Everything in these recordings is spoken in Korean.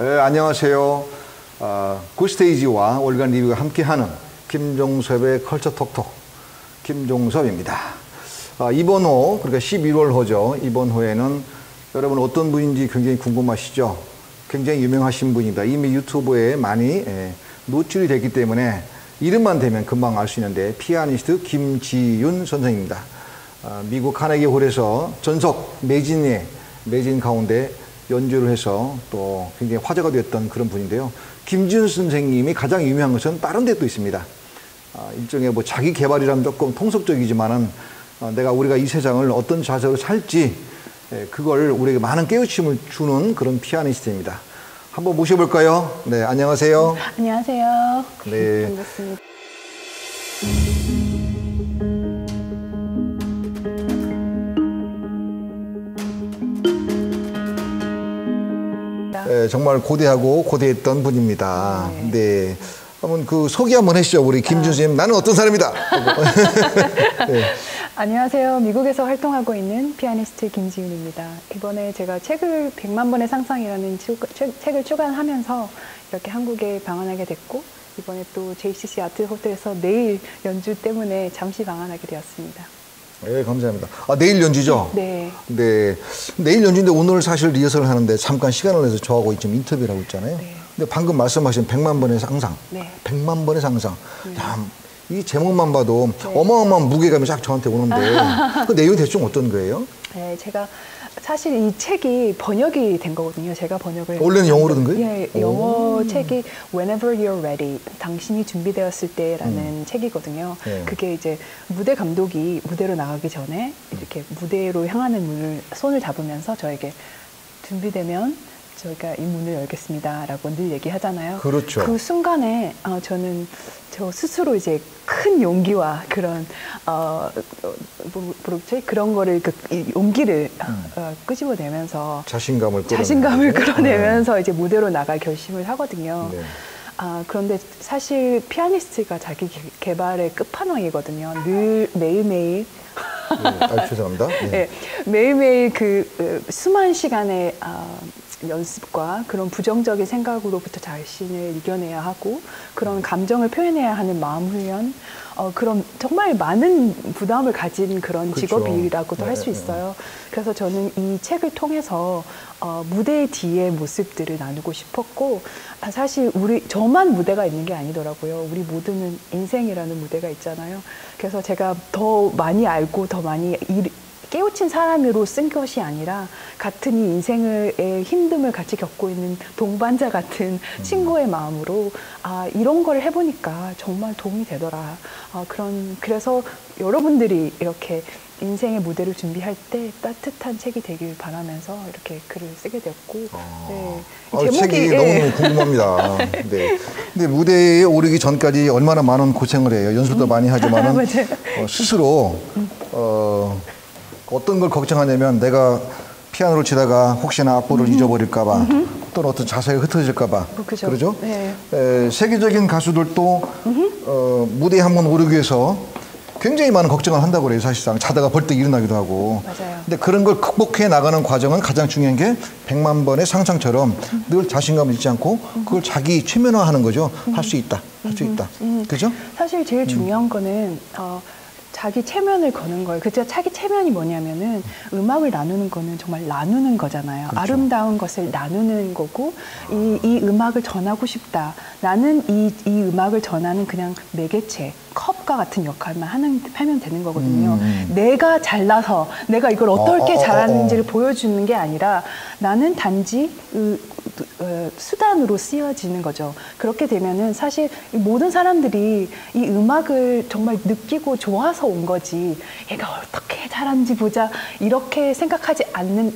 네, 안녕하세요. 굿스테이지와 월간 리뷰가 함께하는 김종섭의 컬처 톡톡 김종섭입니다. 이번 호, 그러니까 11월 호죠. 이번 호에는 여러분 어떤 분인지 굉장히 궁금하시죠? 굉장히 유명하신 분입니다. 이미 유튜브에 많이 노출이 됐기 때문에 이름만 대면 금방 알 수 있는데 피아니스트 김지윤 선생입니다. 미국 카네기 홀에서 전석 매진 가운데 연주를 해서 또 굉장히 화제가 되었던 그런 분인데요. 김지윤 선생님이 가장 유명한 것은 다른 데 또 있습니다. 일종의 뭐 자기 개발이라면 조금 통속적이지만은 우리가 이 세상을 어떤 자세로 살지 그걸 우리에게 많은 깨우침을 주는 그런 피아니스트입니다. 한번 모셔볼까요? 네, 안녕하세요. 안녕하세요. 네. 반갑습니다. 네, 정말 고대하고 고대했던 분입니다. 네. 한번 그 소개 한번 해주시죠. 우리 김지윤 선생님. 나는 어떤 사람이다. 네. 안녕하세요. 미국에서 활동하고 있는 피아니스트 김지윤입니다. 이번에 제가 책을 100만 번의 상상이라는 책을 출간하면서 이렇게 한국에 방문하게 됐고, 이번에 또 JCC 아트 호텔에서 내일 연주 때문에 잠시 방문하게 되었습니다. 네, 감사합니다. 내일 연주죠? 네. 네. 내일 연주인데 오늘 사실 리허설을 하는데 잠깐 시간을 내서 저하고 지금 인터뷰를 하고 있잖아요. 네. 근데 방금 말씀하신 100만 번의 상상. 네. 100만 번의 상상. 야, 이 제목만 봐도 어마어마한 무게감이 쫙 저한테 오는데 그 내용이 대충 어떤 거예요? 네, 제가 사실 이 책이 번역이 된 거거든요. 제가 번역을. 원래는 영어로 된 거예요? 예, 영어 책이 Whenever You're Ready, 당신이 준비되었을 때라는 책이거든요. 네. 그게 이제 무대 감독이 무대로 나가기 전에 이렇게 무대로 향하는 손을 잡으면서 저에게 준비되면 저희가 이 문을 열겠습니다 라고 늘 얘기하잖아요. 그렇죠. 그 순간에 저는 저 스스로 이제 큰 용기와 그런 그런 거를 용기를 끄집어내면서 자신감을 끌어내면서 이제 무대로 나갈 결심을 하거든요. 네. 그런데 사실 피아니스트가 자기 개발의 끝판왕이거든요. 늘 매일매일 죄송합니다. 네. 네, 매일매일 수많은 시간의 연습과 그런 부정적인 생각으로부터 자신을 이겨내야 하고 그런 감정을 표현해야 하는 마음 훈련, 그런 정말 많은 부담을 가진 그런 그렇죠. 직업이라고도 할 수 있어요. 그래서 저는 이 책을 통해서 무대 뒤의 모습들을 나누고 싶었고, 사실 저만 무대가 있는 게 아니더라고요. 우리 모두는 인생이라는 무대가 있잖아요. 그래서 제가 더 많이 알고 더 많이 깨우친 사람으로 쓴 것이 아니라 같은 이 인생의 힘듦을 같이 겪고 있는 동반자 같은 친구의 마음으로 이런 걸 해보니까 정말 도움이 되더라. 그래서 여러분들이 이렇게 인생의 무대를 준비할 때 따뜻한 책이 되길 바라면서 이렇게 글을 쓰게 되었고, 네. 책이 너무 궁금합니다. 네. 근데 무대에 오르기 전까지 얼마나 많은 고생을 해요. 연습도 많이 하지만은 스스로 어떤 걸 걱정하냐면 내가 피아노를 치다가 혹시나 악보를 잊어버릴까봐 또는 어떤 자세가 흐트러질까봐. 그러죠? 네. 세계적인 가수들도 무대에 한번 오르기 위해서 굉장히 많은 걱정을 한다고 그래요. 사실상 자다가 벌떡 일어나기도 하고. 맞아요. 근데 그런 걸 극복해 나가는 과정은 가장 중요한 게 100만 번의 상상처럼 늘 자신감을 잃지 않고 그걸 자기 최면화하는 거죠. 할 수 있다. 할 수 있다. 그죠? 사실 제일 중요한 거는 자기 체면을 거는 거예요. 자기 체면이 뭐냐면은 음악을 나누는 거는 정말 나누는 거잖아요. 그렇죠. 아름다운 것을 나누는 거고, 이 음악을 전하고 싶다. 나는 이 음악을 전하는 그냥 매개체, 컵과 같은 역할만 하면 되는 거거든요. 내가 잘나서 내가 이걸 어떻게 잘하는지를 보여주는 게 아니라 나는 단지 수단으로 쓰여지는 거죠. 그렇게 되면은 사실 모든 사람들이 이 음악을 정말 느끼고 좋아서 온 거지, 얘가 어떻게 잘하는지 보자 이렇게 생각하지 않는,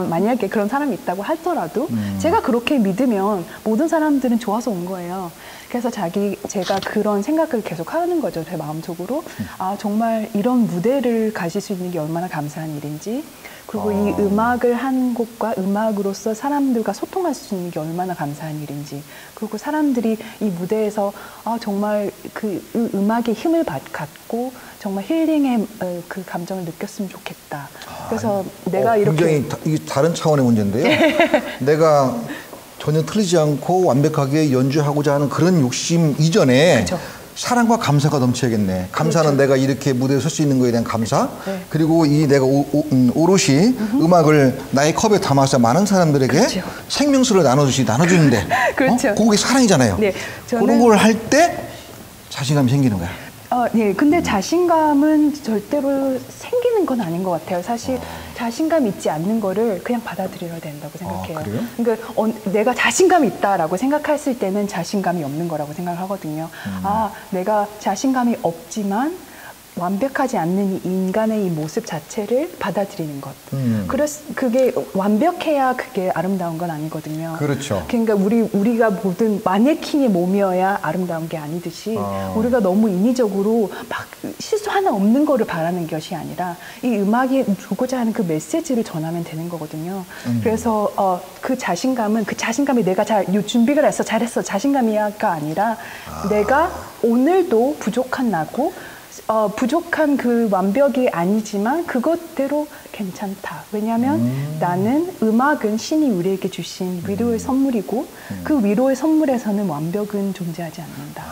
만약에 그런 사람이 있다고 하더라도 제가 그렇게 믿으면 모든 사람들은 좋아서 온 거예요. 그래서 제가 그런 생각을 계속 하는 거죠. 제 마음속으로. 정말 이런 무대를 가질 수 있는 게 얼마나 감사한 일인지, 그리고 이 음악을 한 곡과 음악으로서 사람들과 소통할 수 있는 게 얼마나 감사한 일인지, 그리고 사람들이 이 무대에서 정말 그 음악의 힘을 갖고 정말 힐링의 그 감정을 느꼈으면 좋겠다. 그래서 내가 이렇게 굉장히 이게 다른 차원의 문제인데요. 내가 전혀 틀리지 않고 완벽하게 연주하고자 하는 그런 욕심 이전에 그쵸. 사랑과 감사가 넘쳐야겠네. 감사는 그렇죠. 내가 이렇게 무대에 설 수 있는 거에 대한 감사. 네. 그리고 이 내가 오롯이 음악을 나의 컵에 담아서 많은 사람들에게 그렇죠. 생명수를 나눠주는데 그렇죠. 그게 사랑이잖아요. 네, 그런 걸 할 때 자신감이 생기는 거야. 네, 근데 자신감은 절대로 생기는 건 아닌 것 같아요. 사실 자신감 있지 않는 거를 그냥 받아들여야 된다고 생각해요. 그래요? 그러니까 내가 자신감이 있다라고 생각했을 때는 자신감이 없는 거라고 생각하거든요. 내가 자신감이 없지만 완벽하지 않는 이 인간의 이 모습 자체를 받아들이는 것. 그게 완벽해야 그게 아름다운 건 아니거든요. 그렇죠. 그러니까 우리가 모든 마네킹의 몸이어야 아름다운 게 아니듯이 우리가 너무 인위적으로 막 실수 하나 없는 거를 바라는 것이 아니라 이 음악이 주고자 하는 그 메시지를 전하면 되는 거거든요. 그래서 그 자신감이 내가 준비를 해서 잘했어 자신감이야가 아니라 내가 오늘도 부족한 나고 부족한 그 완벽이 아니지만 그것대로 괜찮다. 왜냐하면 나는 음악은 신이 우리에게 주신 위로의 선물이고 그 위로의 선물에서는 완벽은 존재하지 않는다.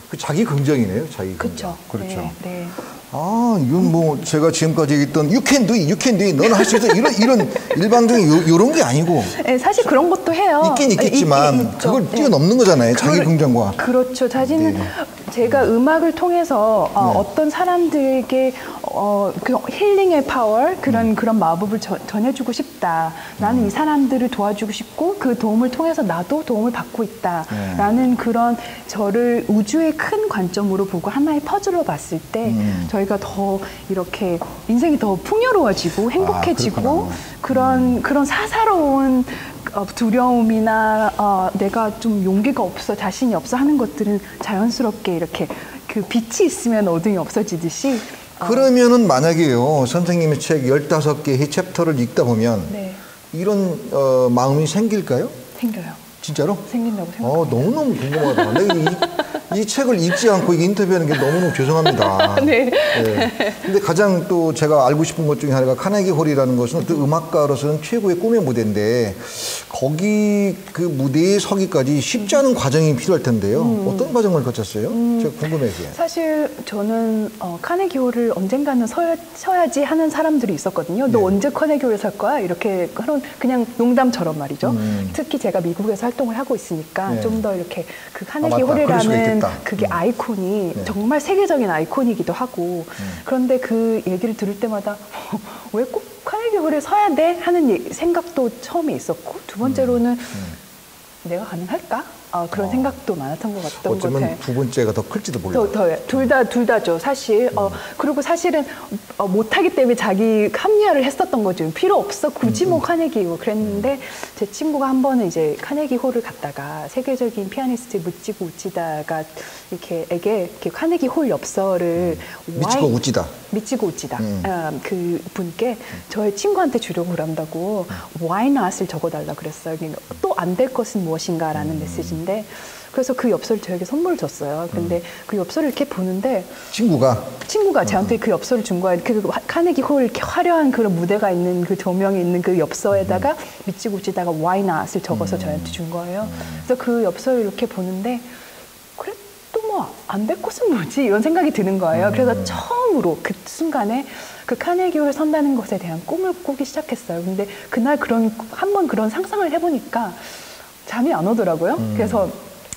그 자기 긍정이네요. 자기 긍정. 그렇죠. 그렇죠. 네, 네. 이건 뭐 제가 지금까지 얘기했던 you can do it, 너는 할 수 있어 이런 일방적인 요런 게 아니고 네, 사실 그런 것도 해요. 있긴 있겠지만 그걸 뛰어넘는 거잖아요. 자기 긍정과. 그렇죠. 자신은 네. 제가 음악을 통해서 어떤 사람들에게 그 힐링의 파워 그런 마법을 전해주고 싶다. 나는 이 사람들을 도와주고 싶고 그 도움을 통해서 나도 도움을 받고 있다라는 그런 저를 우주의 큰 관점으로 보고 하나의 퍼즐로 봤을 때 저희가 더 이렇게 인생이 더 풍요로워지고 행복해지고 그런 사사로운 두려움이나 내가 좀 용기가 없어 자신이 없어 하는 것들은 자연스럽게 이렇게 그 빛이 있으면 어둠이 없어지듯이 그러면은 만약에요 선생님의 책 15개의 챕터를 읽다 보면 네. 이런 마음이 생길까요? 생겨요. 진짜로? 생긴다고 생각해요. 너무너무 궁금하다. 내가 이 책을 읽지 않고 인터뷰하는 게 너무너무 죄송합니다. 네. 네. 근데 가장 또 제가 알고 싶은 것 중에 하나가 카네기 홀이라는 것은 또 음악가로서는 최고의 꿈의 무대인데 거기 그 무대에 서기까지 쉽지 않은 과정이 필요할 텐데요. 어떤 과정을 거쳤어요? 제가 궁금해서요. 사실 저는 카네기 홀을 언젠가는 서야지 하는 사람들이 있었거든요. 너 언제 카네기 홀에 설 거야? 이렇게 그냥 농담처럼 말이죠. 특히 제가 미국에서 활동을 하고 있으니까 좀 더 이렇게 그 카네기 홀이라는 그게 아이콘이 정말 세계적인 아이콘이기도 하고 그런데 그 얘기를 들을 때마다 왜 꼭 카네기 홀에 서야 돼? 하는 생각도 처음에 있었고 두 번째로는 내가 가능할까? 그런 생각도 많았던 것 같던 것 같아요. 어쩌면 두 번째가 더 클지도 몰라요. 둘 다죠. 사실 그리고 사실은 못하기 때문에 자기 합리화를 했었던 거죠. 필요 없어. 굳이 뭐 카네기 그랬는데 제 친구가 한 번은 이제 카네기 홀을 갔다가 세계적인 피아니스트 미치고 우치다가 이렇게 카네기 홀 엽서를 미치고 우치다 그 분께 저의 친구한테 주려고 그런다고 why not을 적어달라 그랬어요. 또 안 될 것은 무엇인가라는 메시지인데 그래서 그 엽서를 저에게 선물을 줬어요. 근데 그 엽서를 이렇게 보는데 친구가 저한테 그 엽서를 준 거예요. 그 카네기 홀 이렇게 화려한 그런 무대가 있는 그 조명이 있는 그 엽서에다가 미치고 우치다가 why not을 적어서 저한테 준 거예요. 그래서 그 엽서를 이렇게 보는데 그래 또 뭐 안 될 것은 뭐지 이런 생각이 드는 거예요. 그래서 처음으로 그 순간에 그 카네기 홀에 선다는 것에 대한 꿈을 꾸기 시작했어요. 근데 그날 한번 그런 상상을 해보니까 잠이 안 오더라고요. 그래서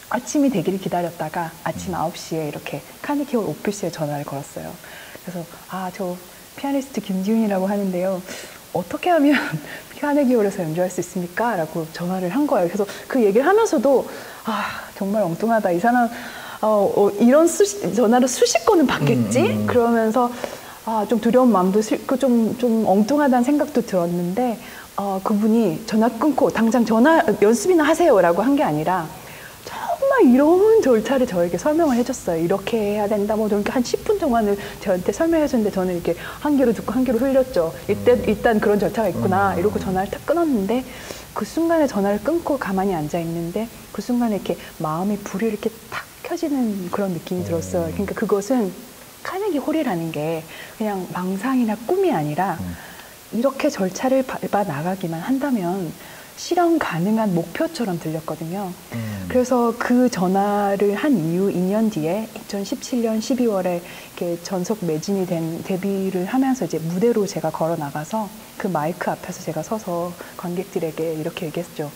아침이 되기를 기다렸다가 아침 9시에 이렇게 카네기 홀 오피스에 전화를 걸었어요. 그래서 저 피아니스트 김지훈이라고 하는데요. 어떻게 하면 카네기 홀에서 연주할 수 있습니까? 라고 전화를 한 거예요. 그래서 그 얘기를 하면서도 정말 엉뚱하다. 이 사람 이런 전화를 수십 건은 받겠지? 그러면서 좀 두려운 마음도 좀 엉뚱하다는 생각도 들었는데 그분이 전화 끊고 당장 연습이나 하세요라고 한 게 아니라 정말 이런 절차를 저에게 설명을 해줬어요. 이렇게 해야 된다. 뭐 이렇게 한 10분 동안을 저한테 설명해줬는데 저는 이렇게 한 귀로 듣고 한 귀로 흘렸죠. 일단 그런 절차가 있구나. 이러고 전화를 탁 끊었는데 그 순간에 전화를 끊고 가만히 앉아 있는데 그 순간에 이렇게 마음이 불이 이렇게 탁 켜지는 그런 느낌이 들었어요. 그러니까 그것은 카네기 홀이라는 게 그냥 망상이나 꿈이 아니라 이렇게 절차를 밟아 나가기만 한다면 실현 가능한 목표처럼 들렸거든요. 그래서 그 전화를 한 이후 2년 뒤에 2017년 12월에 이렇게 전속 매진이 된 데뷔를 하면서 이제 무대로 제가 걸어 나가서 그 마이크 앞에서 제가 서서 관객들에게 이렇게 얘기했죠.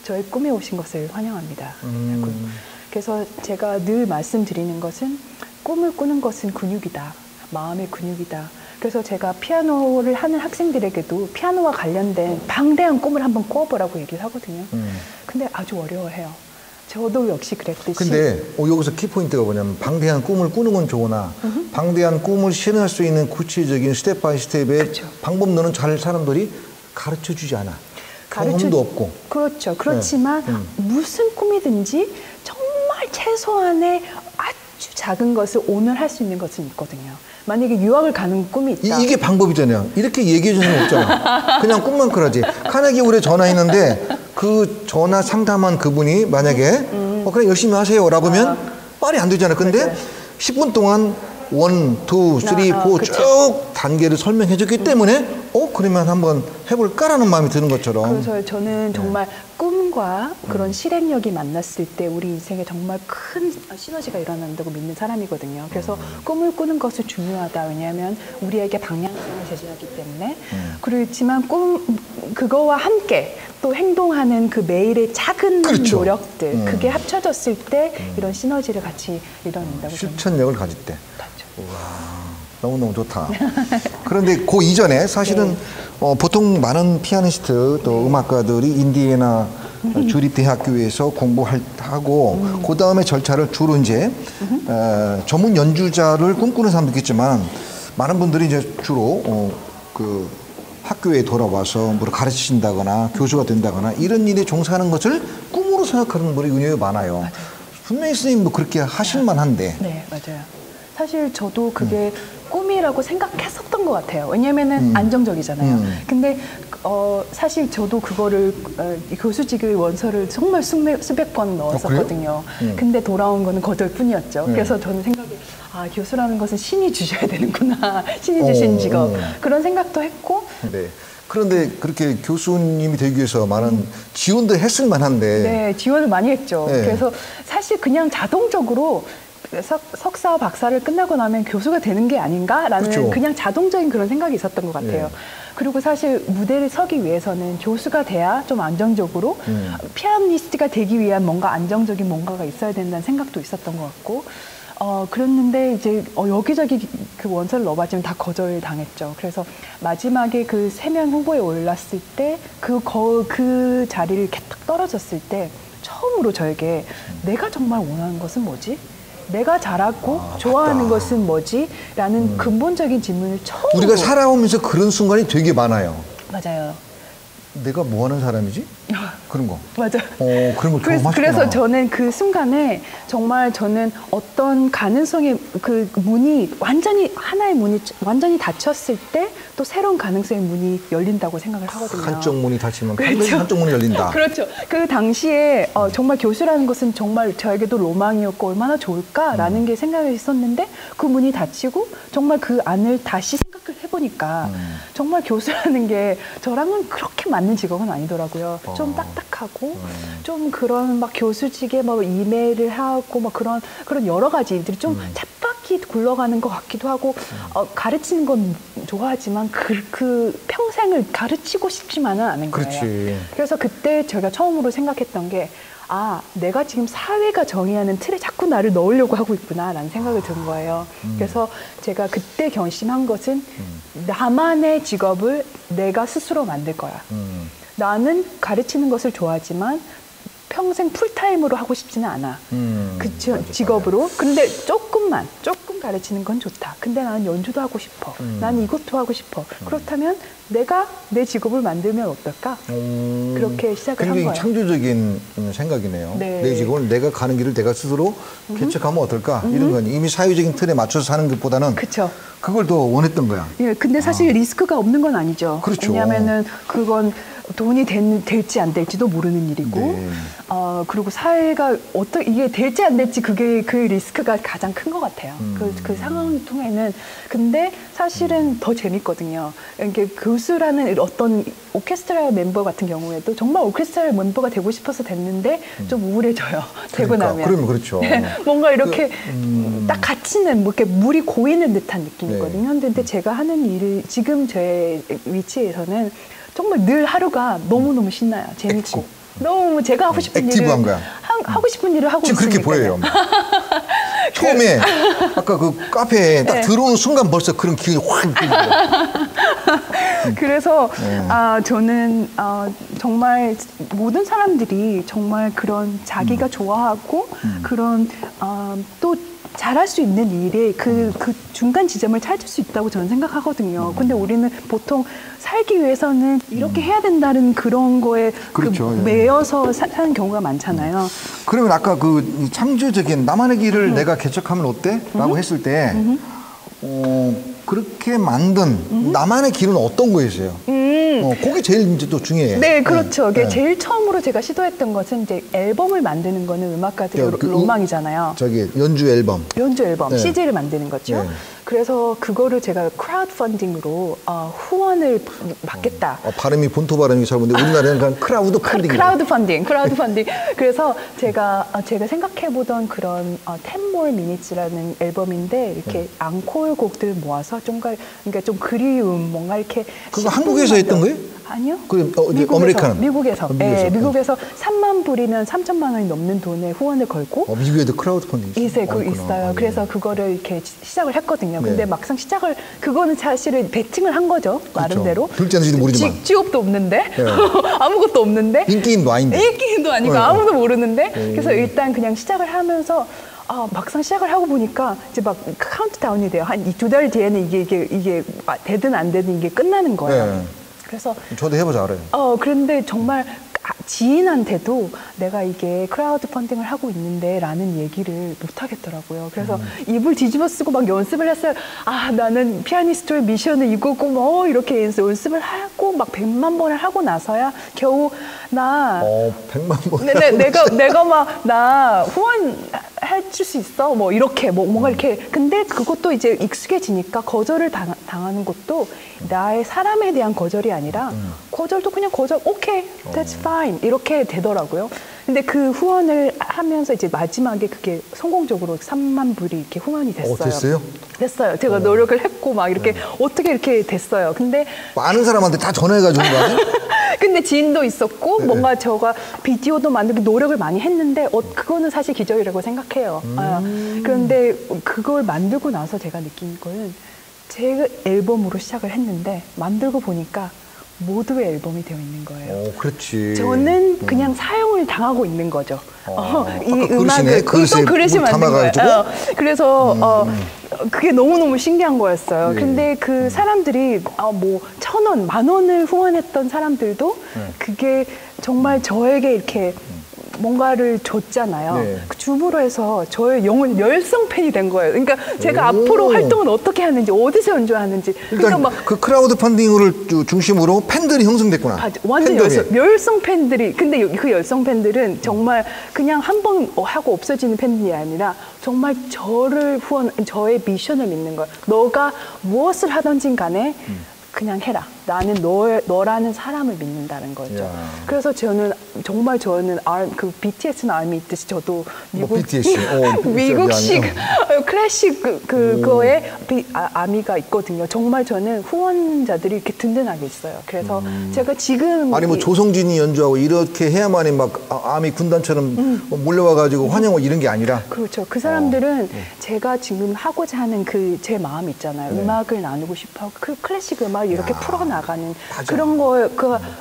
저의 꿈에 오신 것을 환영합니다. 그래서 제가 늘 말씀드리는 것은 꿈을 꾸는 것은 근육이다. 마음의 근육이다. 그래서 제가 피아노를 하는 학생들에게도 피아노와 관련된 방대한 꿈을 한번 꾸어보라고 얘기를 하거든요. 근데 아주 어려워해요. 저도 역시 그랬듯이. 근데 여기서 키포인트가 뭐냐면 방대한 꿈을 꾸는 건 좋으나 방대한 꿈을 실현할 수 있는 구체적인 스텝 바이 스텝의 그렇죠. 방법론은 잘 사람들이 가르쳐주지 않아. 경험도 없고. 그렇죠. 그렇지만 무슨 꿈이든지 정말 최소한의 아주 작은 것을 오늘 할 수 있는 것은 있거든요. 만약에 유학을 가는 꿈이 있다. 이게 방법이잖아요. 이렇게 얘기해 주는 거 없잖아. 그냥 꿈만 그러지. 카네기 홀에 전화했는데 그 전화 상담한 그분이 만약에 그래 열심히 하세요 라고 하면 말이 안 되잖아요. 근데 맞아요. 10분 동안 1, 2, 3, 4 쭉 단계를 설명해 줬기 때문에 그러면 한번 해볼까라는 마음이 드는 것처럼. 그래서 저는 정말 꿈과 그런 실행력이 만났을 때 우리 인생에 정말 큰 시너지가 일어난다고 믿는 사람이거든요. 그래서 꿈을 꾸는 것이 중요하다. 왜냐하면 우리에게 방향성을 제시하기 때문에. 그렇지만 그거와 함께 또 행동하는 그 매일의 작은 그렇죠. 노력들 그게 합쳐졌을 때 이런 시너지를 같이 이뤄낸다고 실천력을 가질 때. 저는 너무너무 좋다. 그런데 그 이전에 사실은 보통 많은 피아니스트 또 음악가들이 인디애나 주립대학교에서 공부하고 그 다음에 절차를 주로 이제 전문 연주자를 꿈꾸는 사람도 있겠지만 많은 분들이 이제 주로 그 학교에 돌아와서 뭘 가르치신다거나 교수가 된다거나 이런 일에 종사하는 것을 꿈으로 생각하는 분이 의외로 많아요. 맞아요. 분명히 선생님 뭐 그렇게 하실 만한데. 네, 맞아요. 사실 저도 그게 꿈이라고 생각했었던 것 같아요. 왜냐면은 안정적이잖아요. 근데 사실 저도 그거를 교수직의 원서를 정말 수백 건 넣었었거든요. 근데 돌아온 거는 거절뿐이었죠. 그래서 저는 생각이 교수라는 것은 신이 주셔야 되는구나. 신이 주신 직업. 그런 생각도 했고. 네. 그런데 그렇게 교수님이 되기 위해서 많은 지원도 했을 만한데. 네, 지원을 많이 했죠. 네. 그래서 사실 그냥 자동적으로 석사, 박사를 끝나고 나면 교수가 되는 게 아닌가라는 그렇죠. 그냥 자동적인 그런 생각이 있었던 것 같아요. 네. 그리고 사실 무대를 서기 위해서는 교수가 돼야 좀 안정적으로 피아니스트가 되기 위한 뭔가 안정적인 뭔가가 있어야 된다는 생각도 있었던 것 같고 그랬는데 이제 여기저기 그 원서를 넣어봤지만 다 거절당했죠. 그래서 마지막에 그 3명 후보에 올랐을 때 그 자리를 이렇게 딱 떨어졌을 때 처음으로 저에게 내가 정말 원하는 것은 뭐지? 내가 잘하고 좋아하는 맞다. 것은 뭐지? 라는 근본적인 질문을 처음으로. 우리가 살아오면서 그런 순간이 되게 많아요. 맞아요. 내가 뭐 하는 사람이지? 그런 거. 맞아요. 그런 걸 경험하셨구나. 그래서 저는 그 순간에 정말 저는 어떤 가능성의 그 문이 하나의 문이 완전히 닫혔을 때 또 새로운 가능성의 문이 열린다고 생각을 하거든요. 한쪽 문이 닫히면 그렇죠. 한쪽 문이 열린다. 그렇죠. 그 당시에 정말 교수라는 것은 정말 저에게도 로망이었고 얼마나 좋을까라는 게 생각이 있었는데 그 문이 닫히고 정말 그 안을 다시 생각을 해보니까 정말 교수라는 게 저랑은 그렇게 맞는 직업은 아니더라고요. 좀 딱딱하고 좀 그런 막 교수직에 막 이메일을 하고 막 그런 여러 가지 일들이 좀 쳇바퀴 굴러가는 것 같기도 하고 가르치는 건 좋아하지만 그 평생을 가르치고 싶지만은 않은 거예요. 그렇지. 그래서 그때 제가 처음으로 생각했던 게 내가 지금 사회가 정의하는 틀에 자꾸 나를 넣으려고 하고 있구나라는 생각이 든 거예요. 그래서 제가 그때 결심한 것은 나만의 직업을 내가 스스로 만들 거야. 나는 가르치는 것을 좋아하지만 평생 풀타임으로 하고 싶지는 않아. 그 직업으로. 근데 조금만 가르치는 건 좋다. 근데 나는 연주도 하고 싶어. 나는 이것도 하고 싶어. 그렇다면 내가 내 직업을 만들면 어떨까? 그렇게 시작을 한 굉장히 거예요. 창조적인 생각이네요. 네. 내 직업을 내가 가는 길을 내가 스스로 개척하면 어떨까? 이런 건 이미 사회적인 틀에 맞춰서 사는 것보다는 그쵸. 그걸 더 원했던 거야. 예, 근데 사실 리스크가 없는 건 아니죠. 그렇죠. 왜냐하면은 그건 돈이 될지 안 될지도 모르는 일이고, 네. 그리고 사회가 이게 될지 안 될지 그게 그 리스크가 가장 큰 것 같아요. 그 상황을 통해는. 근데 사실은 더 재밌거든요. 이게 교수라는 어떤 오케스트라 멤버 같은 경우에도 정말 오케스트라 멤버가 되고 싶어서 됐는데 좀 우울해져요. 되고 그러니까, 나면. 그러면 그렇죠. 뭔가 이렇게 딱 갇히는, 뭐 이렇게 물이 고이는 듯한 느낌이거든요. 네. 근데 제가 하는 일을 지금 제 위치에서는 정말 늘 하루가 너무너무 신나요. 재밌고. 액티브. 너무 제가 하고 싶은 일을 액티브한 거야. 하고 싶은 일을 하고 지금 있으니까요. 그렇게 보여요. 처음에 아까 그 카페에 딱 네. 들어오는 순간 벌써 그런 기운이 확 느껴지더라고요. 그래서 저는 정말 모든 사람들이 정말 그런 자기가 좋아하고 그런 또 잘할 수 있는 일에 그 중간 지점을 찾을 수 있다고 저는 생각하거든요. 근데 우리는 보통 살기 위해서는 이렇게 해야 된다는 그런 거에 그렇죠. 예. 매여서 사는 경우가 많잖아요. 그러면 아까 그 창조적인 나만의 길을 내가 개척하면 어때? 라고 했을 때 그렇게 만든 나만의 길은 어떤 거였어요? 그게 제일 이제 또 중요해요. 네, 그렇죠. 이게 네. 제일 처음으로 제가 시도했던 것은 이제 앨범을 만드는 거는 음악가들의 그 로망이잖아요. 저기 연주 앨범. 연주 앨범, 네. CD를 만드는 거죠. 네. 그래서 그거를 제가 크라우드 펀딩으로 후원을 받겠다. 발음이 본토 발음이 잘 보는데 우리나라는 그냥 크라우드 펀딩. 크라우드 펀딩. 그래서 제가 생각해보던 그런 10 More Minutes라는 앨범인데 이렇게 앙콜 곡들을 모아서 그러니까 좀 그리움, 뭔가 이렇게. 그거 한국에서 했던 거예요? 아니요. 그럼 아메리카노? 미국에서. 미국에서. 네, 미국에서 3만 불이면 3천만 원이 넘는 돈에 후원을 걸고. 미국에도 크라우드 펀딩 있어요. 그거 있구나. 있어요. 그래서 그거를 이렇게 시작을 했거든요. 근데 네. 막상 그거는 사실은 베팅을 한 거죠. 나름대로. 될지 안 될지도 모르지만. 직업도 없는데, 네. 아무것도 없는데. 인기인도 아닌데. 인기인도 아니고 네. 아무도 모르는데. 그래서 일단 그냥 시작을 하면서 막상 시작을 하고 보니까 이제 막 카운트다운이 돼요. 한 2달 뒤에는 이게 되든 안 되든 이게 끝나는 거예요. 네. 그래서 저도 해보자 알아요. 그런데 정말 지인한테도 내가 이게 크라우드 펀딩을 하고 있는데 라는 얘기를 못 하겠더라고요. 그래서 입을 뒤집어 쓰고 막 연습을 했어요. 나는 피아니스트의 미션은 이거고 뭐 이렇게 연습을 하고 막 100만 번을 하고 나서야 겨우 100만 번. 내가 막 나 후원 해줄 수 있어 뭐 이렇게 뭔가 이렇게. 근데 그것도 이제 익숙해지니까 거절을 당하는 것도 나의 사람에 대한 거절이 아니라 거절도 그냥 오케이, that's fine 이렇게 되더라고요. 근데 그 후원을 하면서 이제 마지막에 그게 성공적으로 3만 불이 이렇게 후원이 됐어요. 됐어요? 됐어요. 제가 노력을 했고 막 이렇게 어떻게 이렇게 됐어요. 근데 많은 사람한테 다 전화해가지고 온 거 아니야? 근데 지인도 있었고 네. 뭔가 제가 비디오도 만들고 노력을 많이 했는데 그거는 사실 기적이라고 생각해요. 그런데 그걸 만들고 나서 제가 느낀 거는 제 앨범으로 시작을 했는데 만들고 보니까 모두의 앨범이 되어 있는 거예요. 그렇지. 저는 그냥 사용을 당하고 있는 거죠. 이 아까 음악을 그릇에 그릇이 물 만든 거예요. 담아가지고? 그래서 그게 너무너무 신기한 거였어요. 예. 근데 그 사람들이 뭐 1,000원, 10,000원을 후원했던 사람들도 그게 정말 저에게 이렇게 뭔가를 줬잖아요. 네. 그 줌으로 해서 저의 열성 팬이 된 거예요. 그러니까 제가 오. 앞으로 활동을 어떻게 하는지, 어디서 연주하는지. 일단 그러니까 그 크라우드 펀딩을 중심으로 팬들이 형성됐구나. 완전 팬덤이. 열성 팬들이. 근데 그 열성 팬들은 정말 그냥 한 번 하고 없어지는 팬들이 아니라 정말 저의 미션을 믿는 거예요. 너가 무엇을 하든지 간에 그냥 해라. 나는 너라는 사람을 믿는다는 거죠. 야. 그래서 저는 그 BTS는 아미 있듯이 저도 BTS. 미국식 클래식 그거에 아미가 있거든요. 정말 저는 후원자들이 이렇게 든든하게 있어요. 그래서 제가 지금 아니 뭐 조성진이 연주하고 이렇게 해야만이 막 아미 군단처럼 몰려와가지고 환영하고 이런 게 아니라. 그렇죠. 그 사람들은 제가 지금 하고자 하는 제 마음 있잖아요. 음악을 나누고 싶어하고 그 클래식 음악을 이렇게 풀어나가는 그런 거,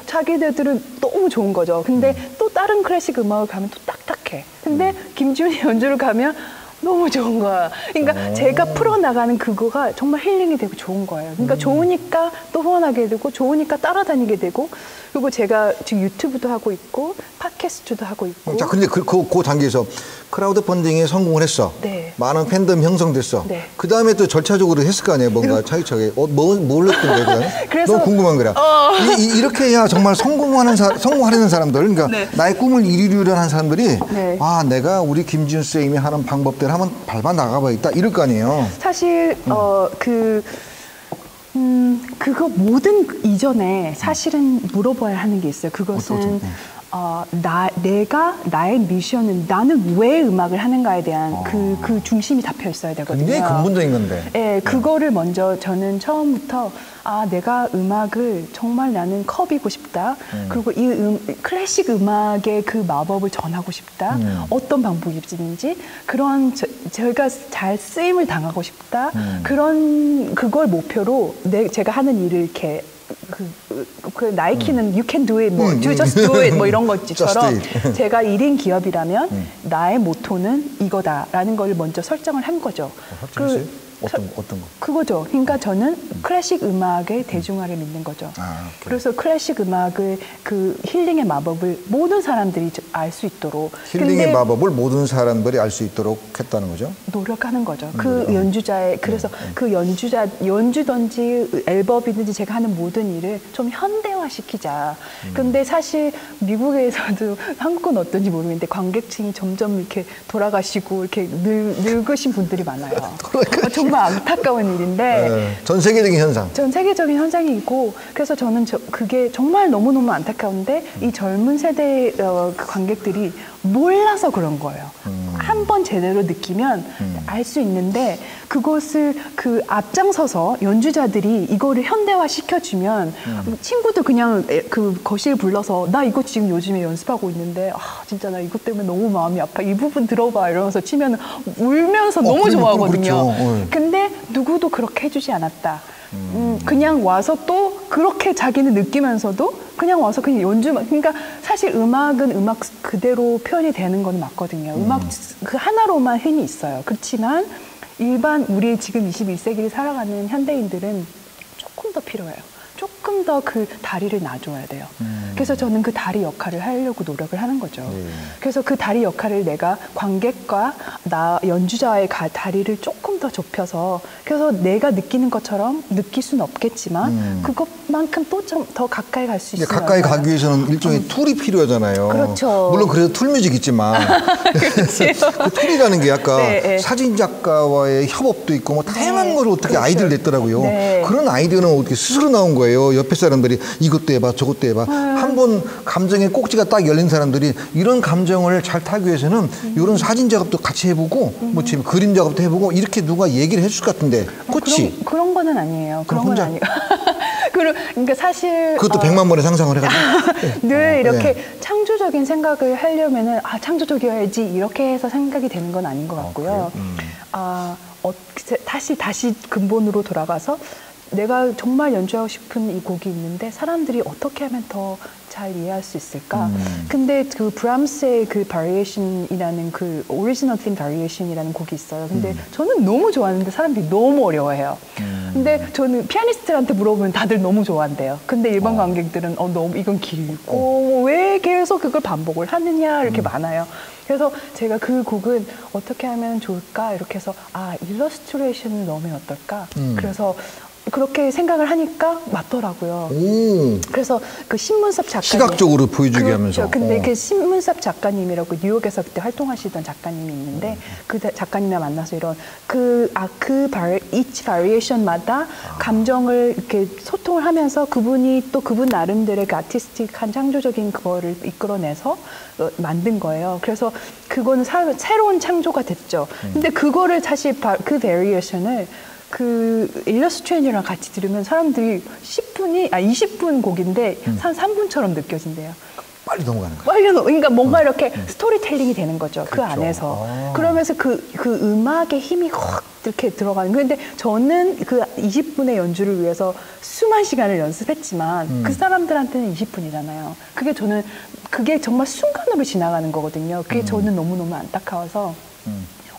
자기들은 너무 좋은 거죠. 근데 또 다른 클래식 음악을 가면 또 딱딱해. 근데 김지훈이 연주를 가면 너무 좋은 거야. 그러니까 제가 풀어나가는 그거가 정말 힐링이 되고 좋은 거예요. 그러니까 좋으니까 또 후원하게 되고 좋으니까 따라다니게 되고 그리고 제가 지금 유튜브도 하고 있고 팟캐스트도 하고 있고. 자, 근데 그 단계에서 크라우드 펀딩에 성공을 했어. 네. 많은 팬덤 형성됐어. 네. 그 다음에 또 절차적으로 했을 거 아니에요. 뭔가 차기차기. 뭘 했던 거예요, 그다음에? 그래서- 너무 궁금한 거야. 이렇게 해야 정말 성공하려는 사람들, 그러니까 네. 나의 꿈을 이루려는 사람들이 네. 아, 내가 우리 김지훈 쌤이 하는 방법대로 한번 밟아 나가봐야겠다. 이럴 거 아니에요. 사실 그거 모든 이전에 사실은 물어봐야 하는 게 있어요. 그것은 내가 나의 미션은 나는 왜 음악을 하는가에 대한 그 중심이 잡혀 있어야 되거든요. 굉장히 근본적인 건데. 네, 그거를 먼저 저는 처음부터 내가 음악을 정말 나는 컵이고 싶다. 그리고 이 클래식 음악의 그 마법을 전하고 싶다. 어떤 방법이든지 그런 제가 잘 쓰임을 당하고 싶다. 그걸 목표로 제가 하는 일을 이렇게 그 나이키는 you can do it, 뭐 just do it 뭐 이런 것처럼 제가 1인 기업이라면 나의 모토는 이거다라는 걸 먼저 설정을 한 거죠. 어떤 거? 그거죠. 그러니까 저는 클래식 음악의 대중화를 믿는 거죠. 그래서 클래식 음악을 그 힐링의 마법을 모든 사람들이 알 수 있도록 힐링의 마법을 모든 사람들이 알 수 있도록 했다는 거죠. 노력하는 거죠. 그 연주자의 그래서 그 연주든지 앨범이든지 제가 하는 모든 일을 좀 현대화시키자. 근데 사실 미국에서도 한국은 어떤지 모르겠는데 관객층이 점점 이렇게 돌아가시고 이렇게 늙으신 분들이 많아요. 정말 안타까운 일인데 전 세계적인 현상. 전 세계적인 현상이고 그래서 저는 그게 정말 너무너무 안타까운데 이 젊은 세대 그 관객들이 몰라서 그런 거예요. 한번 제대로 느끼면 알 수 있는데 그것을 그 앞장서서 연주자들이 이거를 현대화 시켜주면 친구들 그냥 그 거실 불러서 나 이거 지금 요즘에 연습하고 있는데 진짜 나 이것 때문에 너무 마음이 아파. 이 부분 들어봐 이러면서 치면 울면서 너무 좋아하거든요. 그렇죠. 근데 누구도 그렇게 해주지 않았다. 그냥 와서 또 그렇게 자기는 느끼면서도 그냥 와서 그냥 연주만. 그러니까 사실 음악은 음악 그대로 표현이 되는 건 맞거든요. 음악 그 하나로만 힘이 있어요. 그렇지만 일반 우리 지금 21세기를 살아가는 현대인들은 조금 더 필요해요. 조금 더 그 다리를 놔줘야 돼요. 그래서 저는 그 다리 역할을 하려고 노력을 하는 거죠. 그래서 그 다리 역할을 내가 관객과 연주자의 다리를 조금 더 좁혀서 그래서 내가 느끼는 것처럼 느낄 수는 없겠지만 그것만큼 또 좀 더 가까이 갈 수 있어요. 가까이 가기 위해서는 일종의 툴이 필요하잖아요. 그렇죠. 물론 그래서 툴뮤직 있지만 그 툴이라는 게 아까 사진 작가와의 협업도 있고 뭐 다양한 걸 어떻게 그렇죠. 아이디어를 냈더라고요. 그런 아이디어는 어떻게 스스로 나온 거예요. 옆에 사람들이 이것도 해봐 저것도 해봐. 한 번 감정의 꼭지가 딱 열린 사람들이 이런 감정을 잘 타기 위해서는 이런 사진 작업도 같이 해보고 뭐 지금 그림 작업도 해보고 이렇게 누가 얘기를 해줄 것 같은데 그렇지? 그런 거는 아니에요. 그런 건 아니에요. 그러니까 사실 그것도 100만 번의 상상을 해가지고 늘 이렇게 창조적인 생각을 하려면은 창조적이어야지 이렇게 해서 생각이 되는 건 아닌 것 같고요. 다시 근본으로 돌아가서 내가 정말 연주하고 싶은 이 곡이 있는데 사람들이 어떻게 하면 더 잘 이해할 수 있을까? 근데 그 브람스의 그 바리에이션이라는 그 오리지널 팀 바리에이션이라는 곡이 있어요. 근데 저는 너무 좋아하는데 사람들이 너무 어려워해요. 근데 저는 피아니스트들한테 물어보면 다들 너무 좋아한대요. 근데 일반 관객들은 너무 이건 길고 왜 계속 그걸 반복을 하느냐 이렇게 많아요. 그래서 제가 그 곡은 어떻게 하면 좋을까 이렇게 해서 일러스트레이션을 넣으면 어떨까? 그래서 그렇게 생각을 하니까 맞더라고요. 그래서 그 신문섭 작가님 시각적으로 보여주게 그렇죠. 하면서. 근데 그 신문섭 작가님이라고 뉴욕에서 그때 활동하시던 작가님이 있는데 그 작가님이랑 만나서 이런 each variation마다 감정을 이렇게 소통을 하면서 그분이 또 그분 나름대로의 그 아티스틱한 창조적인 그거를 이끌어내서 만든 거예요. 그래서 그거는 새로운 창조가 됐죠. 근데 그거를 사실 그 variation을 그 일러스트레이션이랑 같이 들으면 사람들이 20분 곡인데 한 3분처럼 느껴진대요. 빨리 넘어가는 거예요. 빨리 그러니까 뭔가 이렇게 스토리텔링이 되는 거죠. 그 안에서. 그러면서 그 음악의 힘이 확 이렇게 들어가는. 근데 저는 그 20분의 연주를 위해서 수만 시간을 연습했지만 그 사람들한테는 20분이잖아요. 그게 정말 순간으로 지나가는 거거든요. 그게 저는 너무너무 안타까워서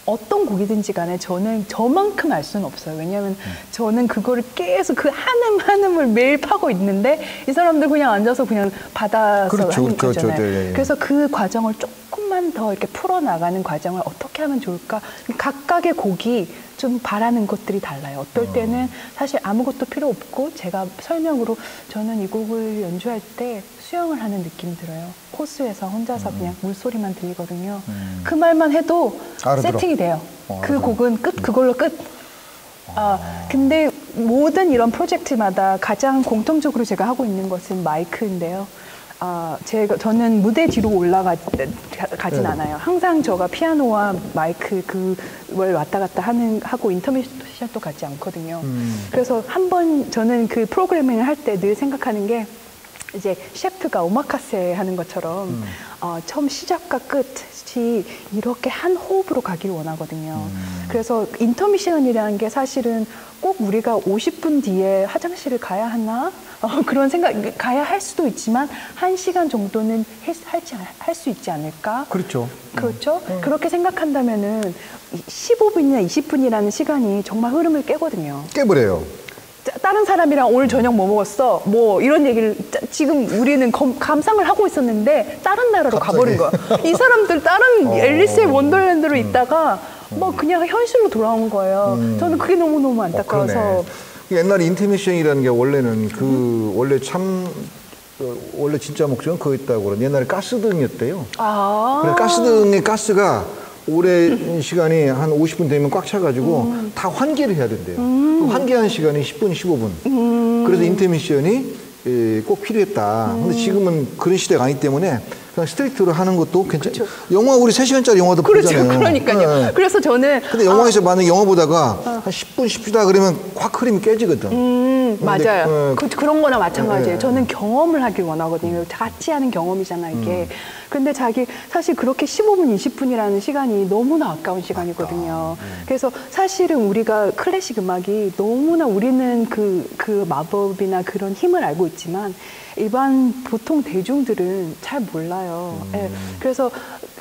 어떤 곡이든지 간에 저는 저만큼 알 수는 없어요. 왜냐하면 저는 그거를 계속 그 한음을 매일 파고 있는데 이 사람들 그냥 앉아서 그냥 받아서 그렇죠, 하는 그렇죠, 거잖아요. 네. 그래서 그 과정을 조금만 더 이렇게 풀어나가는 과정을 어떻게 하면 좋을까? 각각의 곡이 좀 바라는 것들이 달라요. 어떨 때는 사실 아무것도 필요 없고 제가 설명으로 저는 이 곡을 연주할 때 수영을 하는 느낌이 들어요. 호수에서 혼자서 그냥 물소리만 들리거든요. 그 말만 해도 알아들어. 세팅이 돼요. 그 알아들어. 곡은 끝, 그걸로 끝. 근데 모든 이런 프로젝트마다 가장 공통적으로 제가 하고 있는 것은 마이크인데요. 저는 무대 뒤로 가진 않아요. 항상 제가 피아노와 마이크 그걸 왔다 갔다 하고 인터미션도 갖지 않거든요. 그래서 저는 그 프로그래밍을 할 때 늘 생각하는 게 이제 셰프가 오마카세 하는 것처럼 처음 시작과 끝이 이렇게 한 호흡으로 가기를 원하거든요. 그래서 인터미션이라는 게 사실은 꼭 우리가 50분 뒤에 화장실을 가야 하나? 그런 생각, 가야 할 수도 있지만 1시간 정도는 할 수 있지 않을까? 그렇죠. 그렇죠? 그렇게 생각한다면은 15분이나 20분이라는 시간이 정말 흐름을 깨거든요. 깨버려요. 다른 사람이랑 오늘 저녁 뭐 먹었어? 뭐 이런 얘기를 지금 우리는 감상을 하고 있었는데 다른 나라로 가버린 거야. 이 사람들 다른 앨리스의 원더랜드로 있다가 뭐 그냥 현실로 돌아온 거예요. 저는 그게 너무너무 안타까워서. 옛날에 인터미션이라는 게 원래는 원래 진짜 목적은 그거 있다고 그러는데 옛날에 가스등이었대요. 그래서 가스등의 가스가 오래 시간이 한 50분 되면 꽉 차가지고 다 환기를 해야 된대요. 환기하는 시간이 10분, 15분. 그래서 인터미션이 꼭 필요했다. 근데 지금은 그런 시대가 아니기 때문에 그냥 스트레이트로 하는 것도 괜찮죠. 영화 우리 3시간짜리 영화도 보잖아요. 그렇죠. 그러니까요. 네. 그래서 저는 근데 영화에서 만약 영화 보다가 한 10분 쉽시다 그러면 확 흐름이 깨지거든. 맞아요. 그런 거나 마찬가지예요. 저는 경험을 하길 원하거든요. 같이 하는 경험이잖아요, 이게. 근데 사실 그렇게 15분, 20분이라는 시간이 너무나 아까운 시간이거든요. 그래서 사실은 우리가 클래식 음악이 너무나 우리는 그 마법이나 그런 힘을 알고 있지만 일반 보통 대중들은 잘 몰라요. 예. 그래서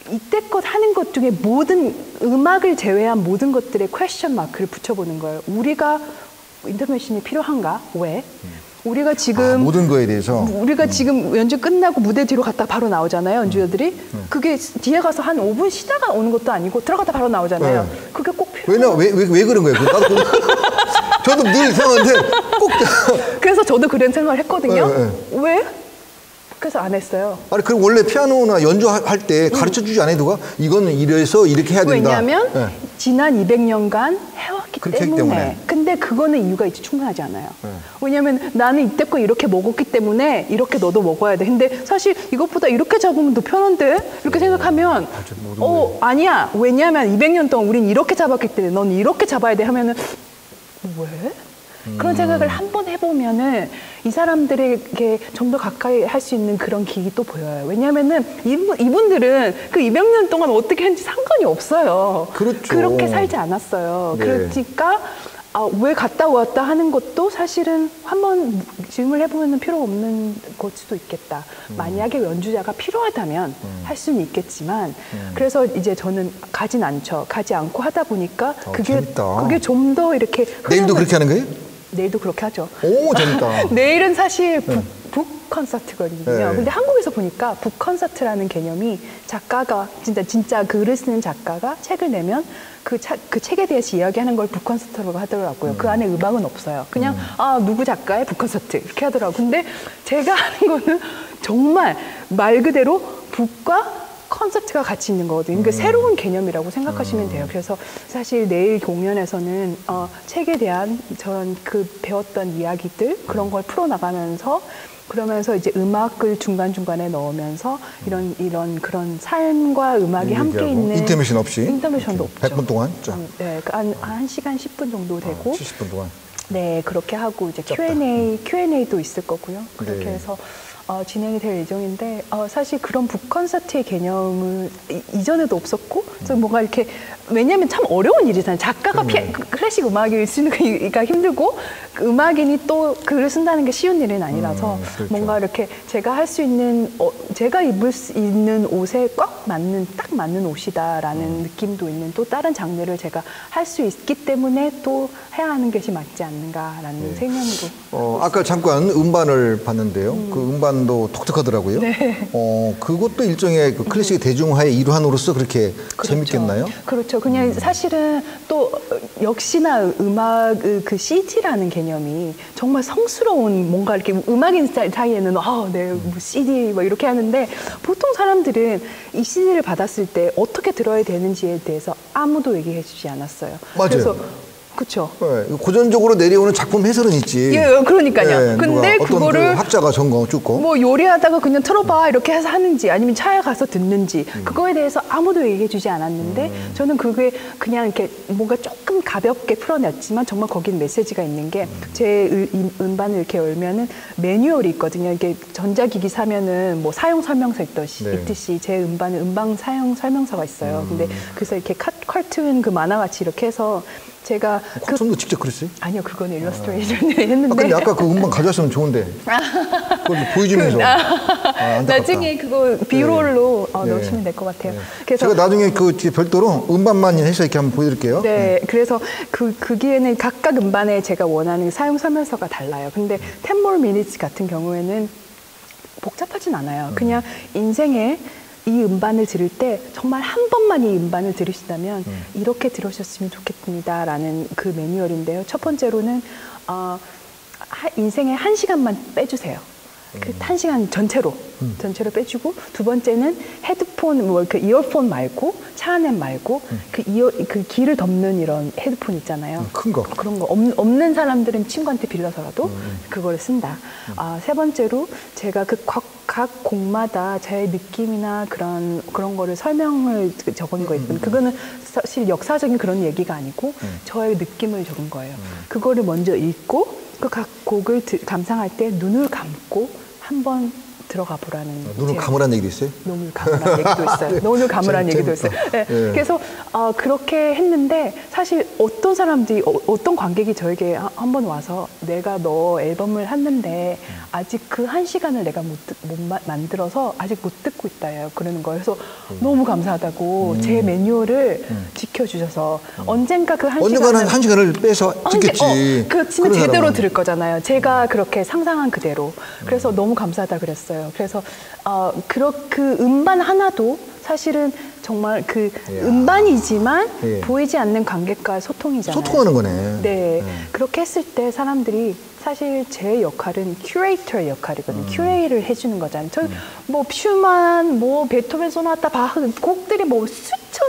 이때껏 하는 것 중에 모든 음악을 제외한 모든 것들에 퀘스천 마크를 붙여보는 거예요. 우리가 인터미션이 필요한가? 왜? 우리가 지금 모든 거에 대해서 우리가 지금 연주 끝나고 무대 뒤로 갔다 바로 나오잖아요, 연주자들이. 그게 뒤에 가서 한 5분 쉬다가 오는 것도 아니고 들어갔다 바로 나오잖아요. 그게 꼭 필요해요. 왜 그런 거예요? 나도 저도 늘 생각하는데 꼭 그래서 저도 그런 생각을 했거든요. 왜? 그래서 안 했어요. 아니 그럼 원래 피아노나 연주할 때 가르쳐 주지 않아도 가 이거는 이래서 이렇게 해야 된다. 왜냐하면 지난 200년간 해왔기 때문에. 근데 그거는 이유가 있지 충분하지 않아요. 왜냐하면 나는 이때껏 이렇게 먹었기 때문에 이렇게 너도 먹어야 돼. 근데 사실 이것보다 이렇게 잡으면 더 편한데? 이렇게 생각하면 아니야. 왜냐하면 200년 동안 우린 이렇게 잡았기 때문에 넌 이렇게 잡아야 돼 하면은 왜? 그런 생각을 한번 해보면은 이 사람들에게 좀 더 가까이 할 수 있는 그런 길이 또 보여요. 왜냐면은 이분들은 그 200년 동안 어떻게 했는지 상관이 없어요. 그렇죠. 그렇게 살지 않았어요. 네. 그러니까 왜 갔다 왔다 하는 것도 사실은 한번 질문을 해보면 필요 없는 걸 수도 있겠다. 만약에 연주자가 필요하다면 할 수는 있겠지만 그래서 이제 저는 가지 않고 하다 보니까 그게 좀 더 이렇게 내일도 그렇게 하는 거예요? 내일도 그렇게 하죠. 오, 재밌다. 내일은 사실 북 콘서트거든요. 근데 한국에서 보니까 북 콘서트라는 개념이 작가가 진짜 글을 쓰는 작가가 책을 내면 그 책에 대해서 이야기하는 걸 북 콘서트라고 하더라고요. 그 안에 음악은 없어요. 그냥 누구 작가의 북 콘서트 이렇게 하더라고요. 근데 제가 하는 거는 정말 말 그대로 북과 콘서트가 같이 있는 거거든요. 그러니까 새로운 개념이라고 생각하시면 돼요. 그래서 사실 내일 공연에서는 책에 대한 저런 배웠던 이야기들 그런 걸 풀어나가면서 그러면서 이제 음악을 중간중간에 넣으면서 이런 그런 삶과 음악이 함께 있는 인터미션 없이 인터미션도 없죠. 100분 동안 쫙. 네, 한 1시간 10분 정도 되고 70분 동안. 네, 그렇게 하고 이제 Q&A도 있을 거고요. 그렇게 해서 진행이 될 예정인데 사실 그런 북콘서트의 개념은 이전에도 없었고 그래서 뭔가 이렇게 왜냐하면 참 어려운 일이잖아요. 작가가 클래식 음악을 쓰는 게 힘들고 음악인이 또 글을 쓴다는 게 쉬운 일은 아니라서 그렇죠. 뭔가 이렇게 제가 할 수 있는 제가 입을 수 있는 옷에 딱 맞는 옷이다라는 느낌도 있는 또 다른 장르를 제가 할 수 있기 때문에 또 해야 하는 것이 맞지 않는가라는 생각으로. 아까 잠깐 음반을 봤는데요. 그 음반도 독특하더라고요. 네. 그것도 일종의 그 클래식 대중화의 일환으로서 그렇게 재밌겠나요? 그렇죠. 그냥 사실은 또 역시나 음악 그 CD라는 개념이 정말 성스러운 뭔가 이렇게 음악인 사이에는 네, 뭐 CD 뭐 이렇게 하는데 보통 사람들은 이 CD를 받았을 때 어떻게 들어야 되는지에 대해서 아무도 얘기해 주지 않았어요. 맞아요. 그래서 그렇죠. 네, 고전적으로 내려오는 작품 해설은 있지. 예, 그러니까요. 근데 어떤 그거를 그 학자가 적고 뭐 요리하다가 그냥 틀어봐 이렇게 해서 하는지 아니면 차에 가서 듣는지 그거에 대해서 아무도 얘기해주지 않았는데 저는 그게 그냥 이렇게 뭔가 조금 가볍게 풀어냈지만 정말 거긴 메시지가 있는 게 제 음반을 이렇게 열면은 매뉴얼이 있거든요. 이게 전자기기 사면은 뭐 사용 설명서 있듯이 제 음반은 음반 사용 설명서가 있어요. 근데 그래서 이렇게 카툰 그 만화같이 이렇게 해서 제가 콘서트도 직접 그랬어요? 아니요, 그건 일러스트레이션을 했는데. 근데 아까 그 음반 가져왔으면 좋은데 그걸 보여주면서 나중에 그거 비롤로 넣으시면 될 것 같아요. 그래서 제가 나중에 그 별도로 음반만 해서 이렇게 한번 보여드릴게요. 네, 그래서 거기에는 각각 음반에 제가 원하는 사용 설명서가 달라요. 근데 10 more minutes 같은 경우에는 복잡하진 않아요. 그냥 인생에 이 음반을 들을 때 정말 한 번만 이 음반을 들으시다면 이렇게 들으셨으면 좋겠습니다라는 그 매뉴얼인데요. 첫 번째로는 인생에 1시간만 빼주세요. 그 1시간 전체로 빼주고 두 번째는 헤드폰 그 이어폰 말고 차 안에 말고 그 귀를 덮는 이런 헤드폰 있잖아요. 큰 거. 그런 거 없는 사람들은 친구한테 빌려서라도 그걸 쓴다. 세 번째로 제가 각 곡마다 제 느낌이나 그런 거를 설명을 적은 거 있거든요. 그거는 사실 역사적인 그런 얘기가 아니고 저의 느낌을 적은 거예요. 그거를 먼저 읽고 그 각 곡을 감상할 때 눈을 감고 한번 들어가 보라는. 눈을 감으라는 얘기도 있어요? 눈을 감으라는 얘기도 있어요. 눈을 감으라는 얘기도 있어요. 네. 네. 그래서 그렇게 했는데 사실 어떤 사람들이 어떤 관객이 저에게 한번 와서 내가 너 앨범을 했는데 아직 그 1시간을 내가 못 만들어서 아직 못 듣고 있다요. 그러는 거예요. 그래서 너무 감사하다고 제 매뉴얼을 지켜주셔서 언젠가 그 1시간을 언젠가는 1시간을 빼서 듣겠지. 그렇지만 제대로 들을 거잖아요. 제가 그렇게 상상한 그대로. 그래서 너무 감사하다 그랬어요. 그래서 그 음반 하나도 사실은 정말 그 음반이지만 보이지 않는 관객과 소통이잖아요. 소통하는 거네. 네. 그렇게 했을 때 사람들이 사실 제 역할은 큐레이터의 역할이거든요. 큐레이를 해주는 거잖아요. 저 뭐 슈만, 뭐 베토벤 소나타, 바흐 곡들이 뭐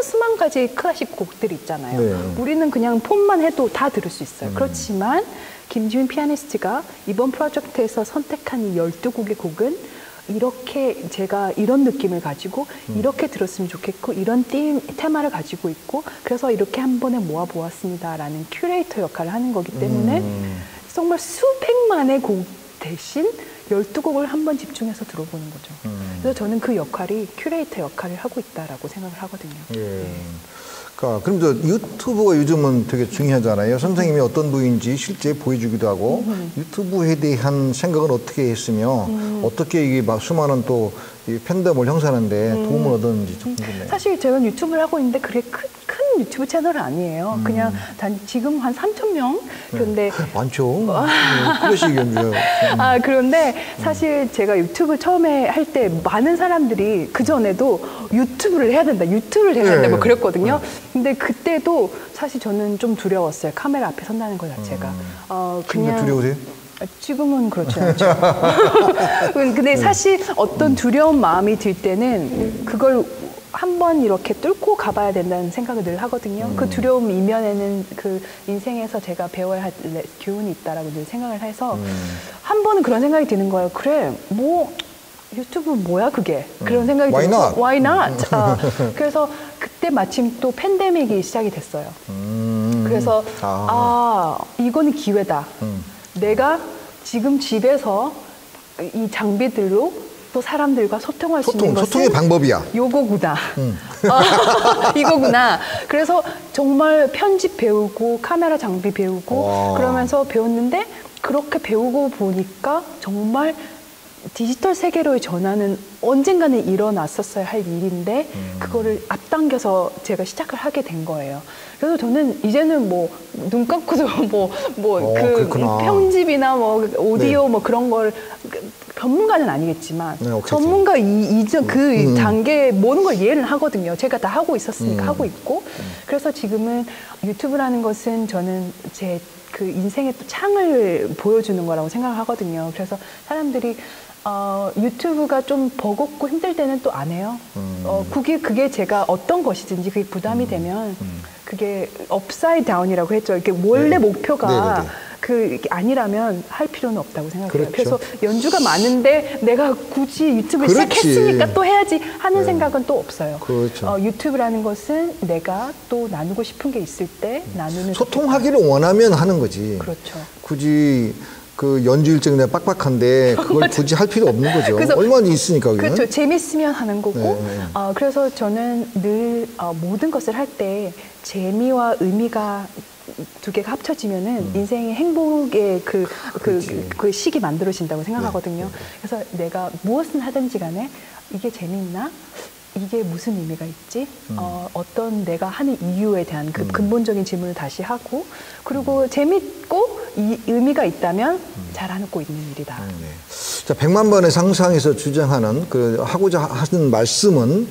수만 가지 클래식 곡들이 있잖아요. 네. 우리는 그냥 폰만 해도 다 들을 수 있어요. 그렇지만 김지민 피아니스트가 이번 프로젝트에서 선택한 이 12곡의 곡은 이렇게 제가 이런 느낌을 가지고 이렇게 들었으면 좋겠고 이런 테마를 가지고 있고 그래서 이렇게 한 번에 모아보았습니다라는 큐레이터 역할을 하는 거기 때문에 정말 수백만의 곡 대신 12곡을 한 번 집중해서 들어보는 거죠. 그래서 저는 그 역할이 큐레이터 역할을 하고 있다라고 생각을 하거든요. 예. 네. 그럼 저 유튜브가 요즘은 되게 중요하잖아요. 선생님이 어떤 분인지 실제 보여주기도 하고 유튜브에 대한 생각은 어떻게 했으며 어떻게 이게 막 수많은 또 이 팬덤을 형성하는데 도움을 얻었는지 좀 궁금해요. 사실 제가 유튜브를 하고 있는데 그게 큰 유튜브 채널은 아니에요. 그냥 지금 한 3,000명? 그런데. 많죠. 클래식 연주. 그런데 사실 제가 유튜브 처음에 할 때 많은 사람들이 그전에도 유튜브를 해야 된다, 뭐 그랬거든요. 근데 그때도 사실 저는 좀 두려웠어요. 카메라 앞에 선다는 것 자체가. 그냥 두려우세요? 지금은 그렇지 않죠. 근데 사실 어떤 두려운 마음이 들 때는 그걸 한번 이렇게 뚫고 가봐야 된다는 생각을 늘 하거든요. 그 두려움 이면에는 그 인생에서 제가 배워야 할 교훈이 있다라고 늘 생각을 해서 한 번은 그런 생각이 드는 거예요. 그래, 뭐 유튜브 뭐야 그게? 그런 생각이 들어서 Why not? 그래서 그때 마침 또 팬데믹이 시작이 됐어요. 그래서 이거는 기회다. 내가 지금 집에서 이 장비들로 또 사람들과 소통할 수 있는 것은 소통의 방법이야. 요거구나. 이거구나. 그래서 정말 편집 배우고 카메라 장비 배우고 와. 그러면서 배웠는데 그렇게 배우고 보니까 정말 디지털 세계로의 전환은 언젠가는 일어났었어야 할 일인데 그거를 앞당겨서 제가 시작을 하게 된 거예요. 그래서 저는 이제는 뭐 눈 감고도 그 그렇구나. 편집이나 뭐 오디오 네. 뭐 그런 걸 전문가는 아니겠지만 네, 오케이. 전문가 이전 그 단계 모든 걸 이해를 하거든요. 제가 다 하고 있었으니까 하고 있고 그래서 지금은 유튜브라는 것은 저는 제 그 인생의 또 창을 보여주는 거라고 생각을 하거든요. 그래서 사람들이 유튜브가 좀 버겁고 힘들 때는 또 안 해요. 그게 제가 어떤 것이든지 그게 부담이 되면 그게 업사이드 다운이라고 했죠. 이렇게 원래 네. 목표가 네네네. 그게 아니라면 할 필요는 없다고 생각해요. 그렇죠. 그래서 연주가 많은데 내가 굳이 유튜브를 그렇지. 시작했으니까 또 해야지 하는 생각은 또 없어요. 그렇죠. 유튜브라는 것은 내가 또 나누고 싶은 게 있을 때 나누는 소통하기를 원하면 하는 거지. 그렇죠. 굳이 그 연주 일정이 빡빡한데 그걸 굳이 할 필요 없는 거죠. 그래서 얼마나 있으니까 그게. 그렇죠. 재밌으면 하는 거고. 네. 그래서 저는 늘 모든 것을 할 때 재미와 의미가 두 개가 합쳐지면은 인생의 행복의 그 시기 만들어진다고 생각하거든요. 그래서 내가 무엇을 하든지 간에 이게 재밌나? 이게 무슨 의미가 있지? 어떤 내가 하는 이유에 대한 그 근본적인 질문을 다시 하고, 그리고 재밌고 이 의미가 있다면 잘하고 있는 일이다. 네. 자, 100만 번의 상상에서 주장하는 하고자 하는 말씀은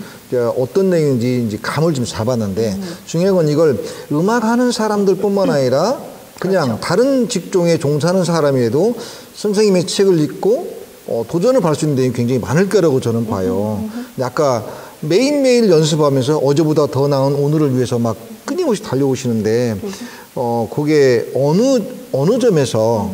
어떤 내용인지 이제 감을 좀 잡았는데 중요한 건 이걸 음악하는 사람들뿐만 아니라 그냥 그렇죠. 다른 직종에 종사하는 사람이라도 선생님의 책을 읽고 도전을 받을 수 있는 내용이 굉장히 많을 거라고 저는 봐요. 근데 아까 매일매일 연습하면서 어제보다 더 나은 오늘을 위해서 막 끊임없이 달려오시는데 그게 어느 점에서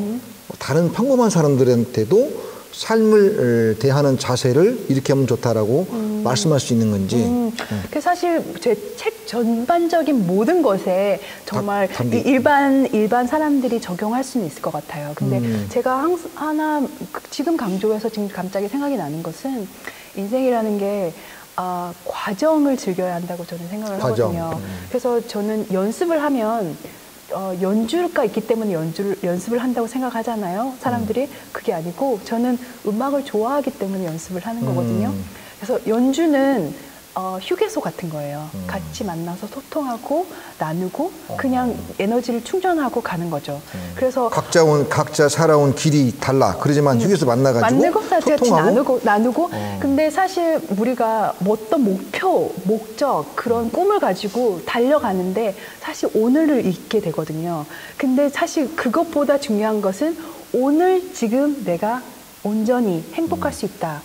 다른 평범한 사람들한테도 삶을 대하는 자세를 이렇게 하면 좋다라고 말씀할 수 있는 건지. 그 사실 제 책 전반적인 모든 것에 정말 일반 사람들이 적용할 수는 있을 것 같아요. 근데 제가 하나 지금 강조해서 지금 갑자기 생각이 나는 것은 인생이라는 게 과정을 즐겨야 한다고 저는 생각을 하거든요. 그래서 저는 연습을 하면 연주가 있기 때문에 연습을 한다고 생각하잖아요. 사람들이 그게 아니고 저는 음악을 좋아하기 때문에 연습을 하는 거거든요. 그래서 연주는 휴게소 같은 거예요. 같이 만나서 소통하고 나누고 그냥 에너지를 충전하고 가는 거죠. 그래서 각자 살아온 길이 달라. 그러지만 휴게소 만나가지고 소통하고 나누고. 근데 사실 우리가 어떤 목적, 그런 꿈을 가지고 달려가는데 사실 오늘을 잊게 되거든요. 근데 사실 그것보다 중요한 것은 오늘 지금 내가 온전히 행복할 수 있다.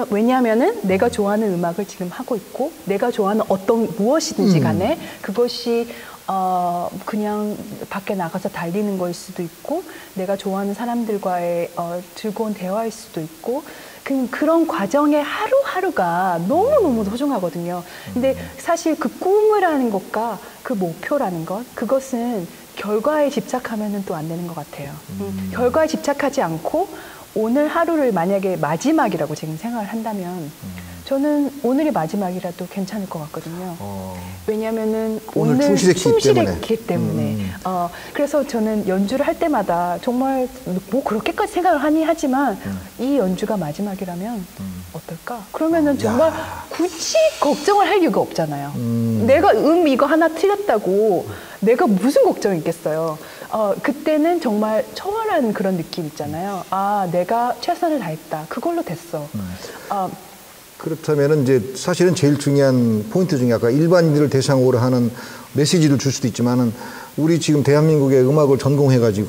왜냐하면은 내가 좋아하는 음악을 지금 하고 있고 내가 좋아하는 무엇이든지 간에 그것이 그냥 밖에 나가서 달리는 거일 수도 있고 내가 좋아하는 사람들과의 즐거운 대화일 수도 있고 그런 과정의 하루하루가 너무너무 소중하거든요. 근데 사실 그 꿈이라는 것과 그 목표라는 것 그것은 결과에 집착하면은 또 안 되는 것 같아요. 결과에 집착하지 않고 오늘 하루를 만약에 마지막이라고 지금 생각을 한다면 저는 오늘이 마지막이라도 괜찮을 것 같거든요. 왜냐하면은 오늘 충실했기 때문에. 그래서 저는 연주를 할 때마다 정말 뭐 그렇게까지 생각을 하지만 이 연주가 마지막이라면 어떨까? 그러면은 정말 굳이 걱정을 할 이유가 없잖아요. 내가 이거 하나 틀렸다고 내가 무슨 걱정이 있겠어요. 그때는 정말 초월한 그런 느낌 있잖아요. 내가 최선을 다했다. 그걸로 됐어. 그렇다면은 이제 사실은 제일 중요한 포인트 중에 아까 일반인들을 대상으로 하는 메시지를 줄 수도 있지만은 우리 지금 대한민국의 음악을 전공해가지고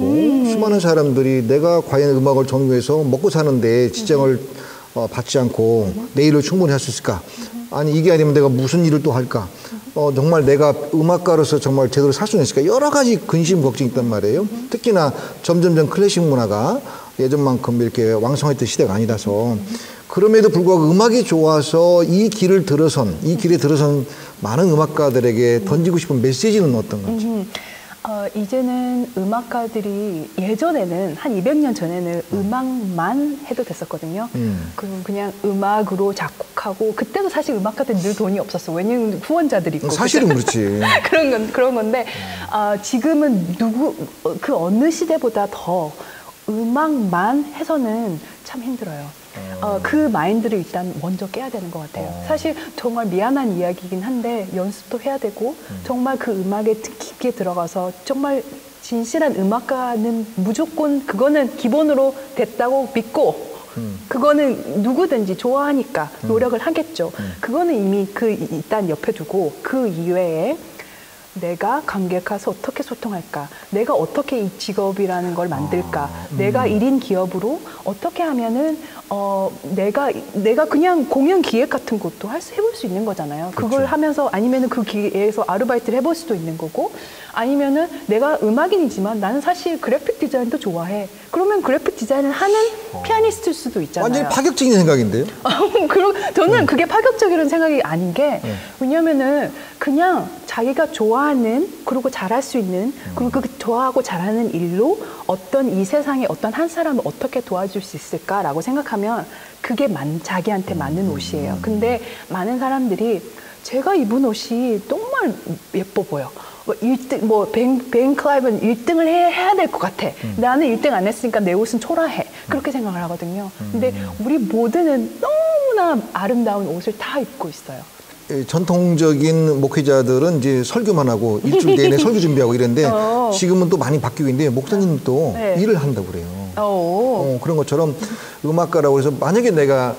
수많은 사람들이 내가 과연 음악을 전공해서 먹고 사는데 지장을 받지 않고 내 일을 충분히 할 수 있을까? 아니 이게 아니면 내가 무슨 일을 또 할까? 정말 내가 음악가로서 정말 제대로 살 수 있을까? 여러 가지 근심 걱정이 있단 말이에요. 특히나 점점점 클래식 문화가 예전만큼 이렇게 왕성했던 시대가 아니라서 그럼에도 불구하고 음악이 좋아서 이 길에 들어선 많은 음악가들에게 던지고 싶은 메시지는 어떤 건지? 이제는 음악가들이 예전에는 한 200년 전에는 음악만 해도 됐었거든요. 그럼 그냥 음악으로 작곡하고 그때도 사실 음악가들 늘 돈이 없었어. 왜냐면 후원자들이 있고. 사실은 그렇지. 그런 건데 지금은 그 어느 시대보다 더 음악만 해서는 참 힘들어요. 그 마인드를 일단 먼저 깨야 되는 것 같아요. 사실 정말 미안한 이야기이긴 한데 연습도 해야 되고 정말 그 음악에 깊게 들어가서 정말 진실한 음악가는 무조건 그거는 기본으로 됐다고 믿고 그거는 누구든지 좋아하니까 노력을 하겠죠. 그거는 이미 일단 옆에 두고 그 이외에 내가 관객과서 어떻게 소통할까? 내가 어떻게 이 직업이라는 걸 만들까? 내가 1인 기업으로 어떻게 하면은 내가 그냥 공연 기획 같은 것도 해볼 수 있는 거잖아요. 그걸 그렇죠. 하면서 아니면은 그 기회에서 아르바이트를 해볼 수도 있는 거고 아니면은 내가 음악인이지만 나는 사실 그래픽 디자인도 좋아해. 그러면 그래픽 디자인을 하는 피아니스트일 수도 있잖아요. 완전히 파격적인 생각인데요? 저는 그게 파격적이라는 생각이 아닌 게 왜냐면은 그냥 자기가 좋아하는 그리고 잘할 수 있는 그리고 그 좋아하고 잘하는 일로 어떤 이 세상에 어떤 한 사람을 어떻게 도와줄 수 있을까라고 생각하면 그게 자기한테 맞는 옷이에요. 근데 많은 사람들이 제가 입은 옷이 정말 예뻐 보여. 벤 클라이브는 1등을 해야 될 것 같아. 나는 1등 안 했으니까 내 옷은 초라해. 그렇게 생각을 하거든요. 근데 우리 모두는 너무나 아름다운 옷을 다 입고 있어요. 전통적인 목회자들은 이제 설교만 하고 일주일 내내 설교 준비하고 이랬는데 지금은 또 많이 바뀌고 있는데 목사님도 네. 일을 한다고 그래요. 그런 것처럼 음악가라고 해서 만약에 내가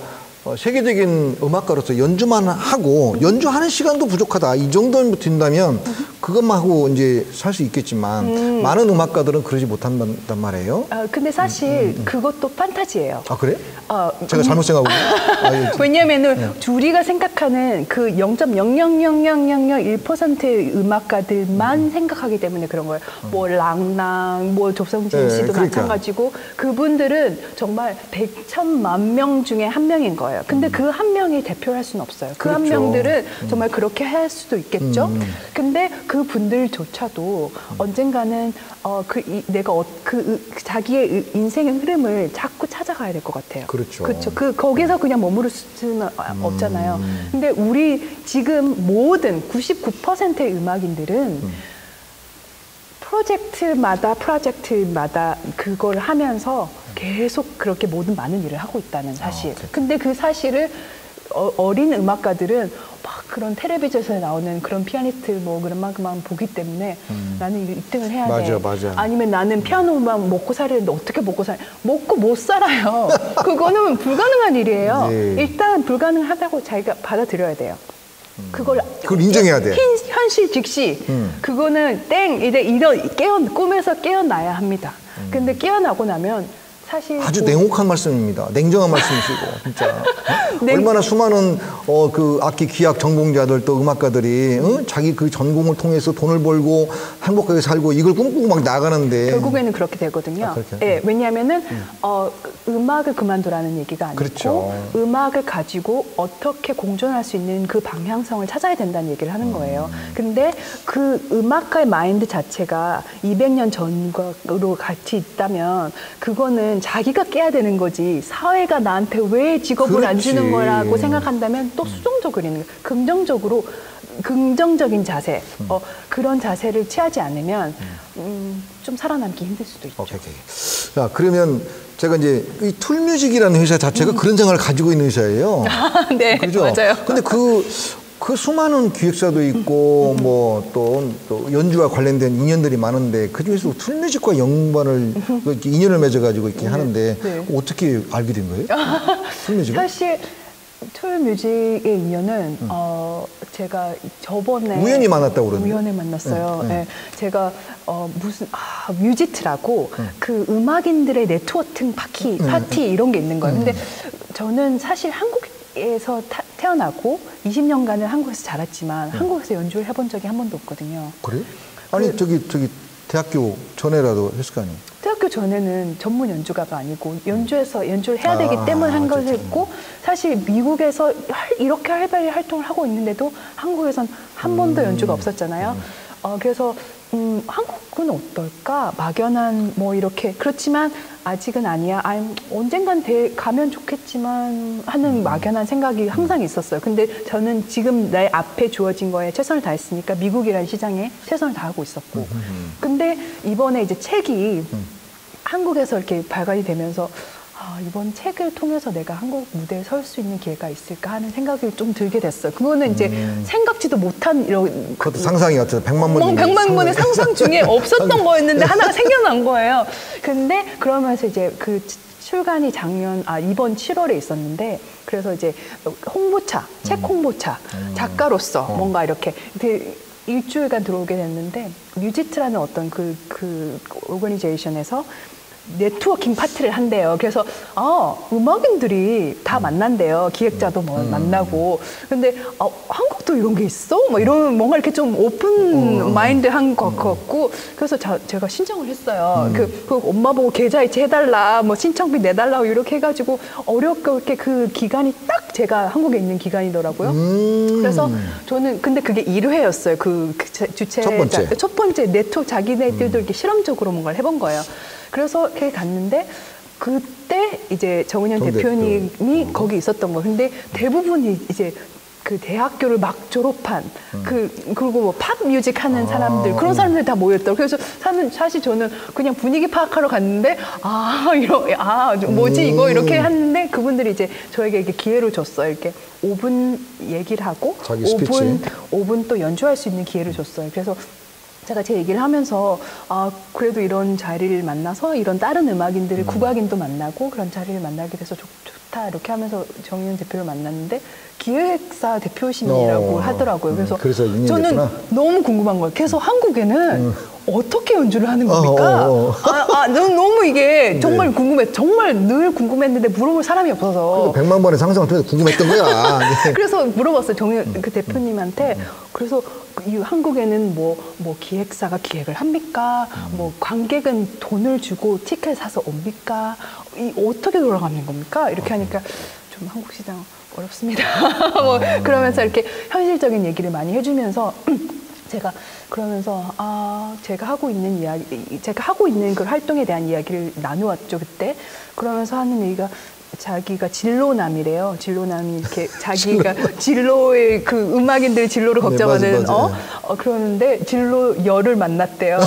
세계적인 음악가로서 연주만 하고 연주하는 시간도 부족하다 이 정도면 된다면 그것만 하고 이제 살 수 있겠지만 많은 음악가들은 그러지 못한단 말이에요. 근데 사실 그것도 판타지예요. 아 그래? 제가 잘못 생각하고 있나요? 왜냐면은 우리가 생각하는 그 0.0000001%의 음악가들만 생각하기 때문에 그런 거예요. 뭐 랑랑, 뭐 조성진 씨도 그러니까. 마찬가지고 그분들은 정말 100,000만 명 중에 한 명인 거예요. 근데 그 한 명이 대표를 할 수는 없어요. 그 한 그렇죠. 명들은 정말 그렇게 할 수도 있겠죠. 근데 그 분들조차도 언젠가는 내가 자기의 인생의 흐름을 자꾸 찾아가야 될 것 같아요. 그렇죠. 그렇죠. 거기서 그냥 머무를 수는 없잖아요. 근데 우리 지금 모든 99%의 음악인들은 프로젝트마다 그걸 하면서 계속 그렇게 많은 일을 하고 있다는 사실. 근데 그 사실을 어린 음악가들은 막 그런 텔레비전에서 나오는 그런 피아니스트 그런 만큼만 보기 때문에 나는 1등을 해야 돼. 맞아. 아니면 나는 피아노만 먹고 살려는데 어떻게 먹고 먹고 못 살아요. 그거는 불가능한 일이에요. 네. 일단 불가능하다고 자기가 받아들여야 돼요. 그걸 인정해야 돼. 현실 즉시 그거는 꿈에서 깨어나야 합니다. 근데 깨어나고 나면 사실 아주 냉혹한 말씀입니다. 냉정한 말씀이시고 진짜 얼마나 수많은 그 악기 기악 전공자들 또 음악가들이 자기 그 전공을 통해서 돈을 벌고 행복하게 살고 이걸 꿈꾸고 막 나가는데 결국에는 그렇게 되거든요. 네, 왜냐하면은 음악을 그만두라는 얘기가 아니고 그렇죠. 음악을 가지고 어떻게 공존할 수 있는 그 방향성을 찾아야 된다는 얘기를 하는 거예요. 근데 그 음악가의 마인드 자체가 200년 전으로 같이 있다면 그거는 자기가 깨야 되는 거지 사회가 나한테 왜 직업을 안 주는 거라고 생각한다면 또 수동적으로 긍정적인 자세 그런 자세를 취하지 않으면 좀 살아남기 힘들 수도 있죠. 오케이. 자 그러면 제가 이제 이 툴뮤직이라는 회사 자체가 그런 생각을 가지고 있는 회사예요. 네, 그렇죠? 맞아요. 근데 그 수많은 기획사도 있고 또 연주와 관련된 인연들이 많은데 그 중에서 툴뮤직과 연관을 이렇게 인연을 맺어가지고 이렇게 하는데 어떻게 알게 된 거예요? 툴뮤직은? 사실 툴뮤직의 인연은 제가 저번에 우연히 만났다고 그러는데 우연히 만났어요. 네. 제가 뮤지트라고 그 음악인들의 네트워킹 파티 이런 게 있는 거예요. 근데 저는 사실 한국에서 태어나고 20년간을 한국에서 자랐지만 한국에서 연주를 해본 적이 한 번도 없거든요. 그래? 아니 저기 대학교 전에라도 했을 거 아니에요? 대학교 전에는 전문 연주가가 아니고 연주를 해야 되기 때문에 한 것이었고 사실 미국에서 이렇게 활발히 활동을 하고 있는데도 한국에선 한 번도 연주가 없었잖아요. 그래서 한국은 어떨까? 막연한 뭐 이렇게 그렇지만 아직은 아니야. 언젠간 가면 좋겠지만 하는 막연한 생각이 항상 있었어요. 근데 저는 지금 내 앞에 주어진 거에 최선을 다했으니까 미국이라는 시장에 최선을 다하고 있었고. 근데 이번에 이제 책이 한국에서 이렇게 발간이 되면서 이번 책을 통해서 내가 한국 무대에 설 수 있는 기회가 있을까 하는 생각이 좀 들게 됐어요. 그거는 이제 생각지도 못한 이런. 그것도 상상이었죠. 100만 번. 100만 번의 상상 중에 없었던 거였는데 하나가 생겨난 거예요. 근데 그러면서 이제 그 출간이 이번 7월에 있었는데 그래서 이제 홍보차, 책 홍보차, 작가로서 뭔가 이렇게 일주일간 들어오게 됐는데 뮤지트라는 어떤 그 오거니제이션에서 네트워킹 파티를 한대요. 그래서 음악인들이 다 만난대요. 기획자도 만나고. 근데 한국도 이런 게 있어? 뭐 이런 뭔가 이렇게 좀 오픈 마인드한 것 같고. 그래서 제가 신청을 했어요. 그 엄마 보고 계좌이체 해달라, 뭐 신청비 내달라고 이렇게 해가지고 어렵게 그 기간이 딱 제가 한국에 있는 기간이더라고요. 그래서 저는 근데 그게 1회였어요. 그 주최자 첫 번째 네트워크 자기네들도 이렇게 실험적으로 뭔가를 해본 거예요. 그래서 이렇게 갔는데 그때 이제 정은현 대표님이 거기 있었던 거예요. 근데 대부분이 이제 그 대학교를 막 졸업한 그리고 뭐 팝 뮤직 하는 사람들 그런 사람들이 다 모였더라고요. 그래서 사실 저는 그냥 분위기 파악하러 갔는데 뭐지 이거 이렇게 했는데 그분들이 이제 저에게 이렇게 기회를 줬어요. 이렇게 5분 얘기를 하고 5분 또 연주할 수 있는 기회를 줬어요. 그래서 제가 제 얘기를 하면서 그래도 이런 자리를 만나서 이런 다른 음악인들을 국악인도 만나고 그런 자리를 만나게 돼서 좋다 이렇게 하면서 정윤 대표를 만났는데 기획사 대표신이라고 하더라고요. 그래서 저는 너무 궁금한 거예요. 그래서 한국에는 어떻게 연주를 하는 겁니까? 너무 이게 정말 궁금해. 정말 늘 궁금했는데 물어볼 사람이 없어서. 100만 번의 상상을 통해서 궁금했던 거야. 그래서 물어봤어요. 정윤 그 대표님한테. 그래서 이 한국에는 뭐 기획사가 기획을 합니까? 뭐 관객은 돈을 주고 티켓 사서 옵니까? 어떻게 돌아가는 겁니까? 이렇게 하니까 좀 한국 시장 어렵습니다. 뭐 그러면서 이렇게 현실적인 얘기를 많이 해주면서 제가 그러면서 제가 하고 있는 그 활동에 대한 이야기를 나누었죠 그때. 그러면서 하는 얘기가 자기가 진로남이래요. 진로남이 이렇게 자기가 진로의 그 음악인들 진로를 걱정하는 그러는데 진로여를 만났대요.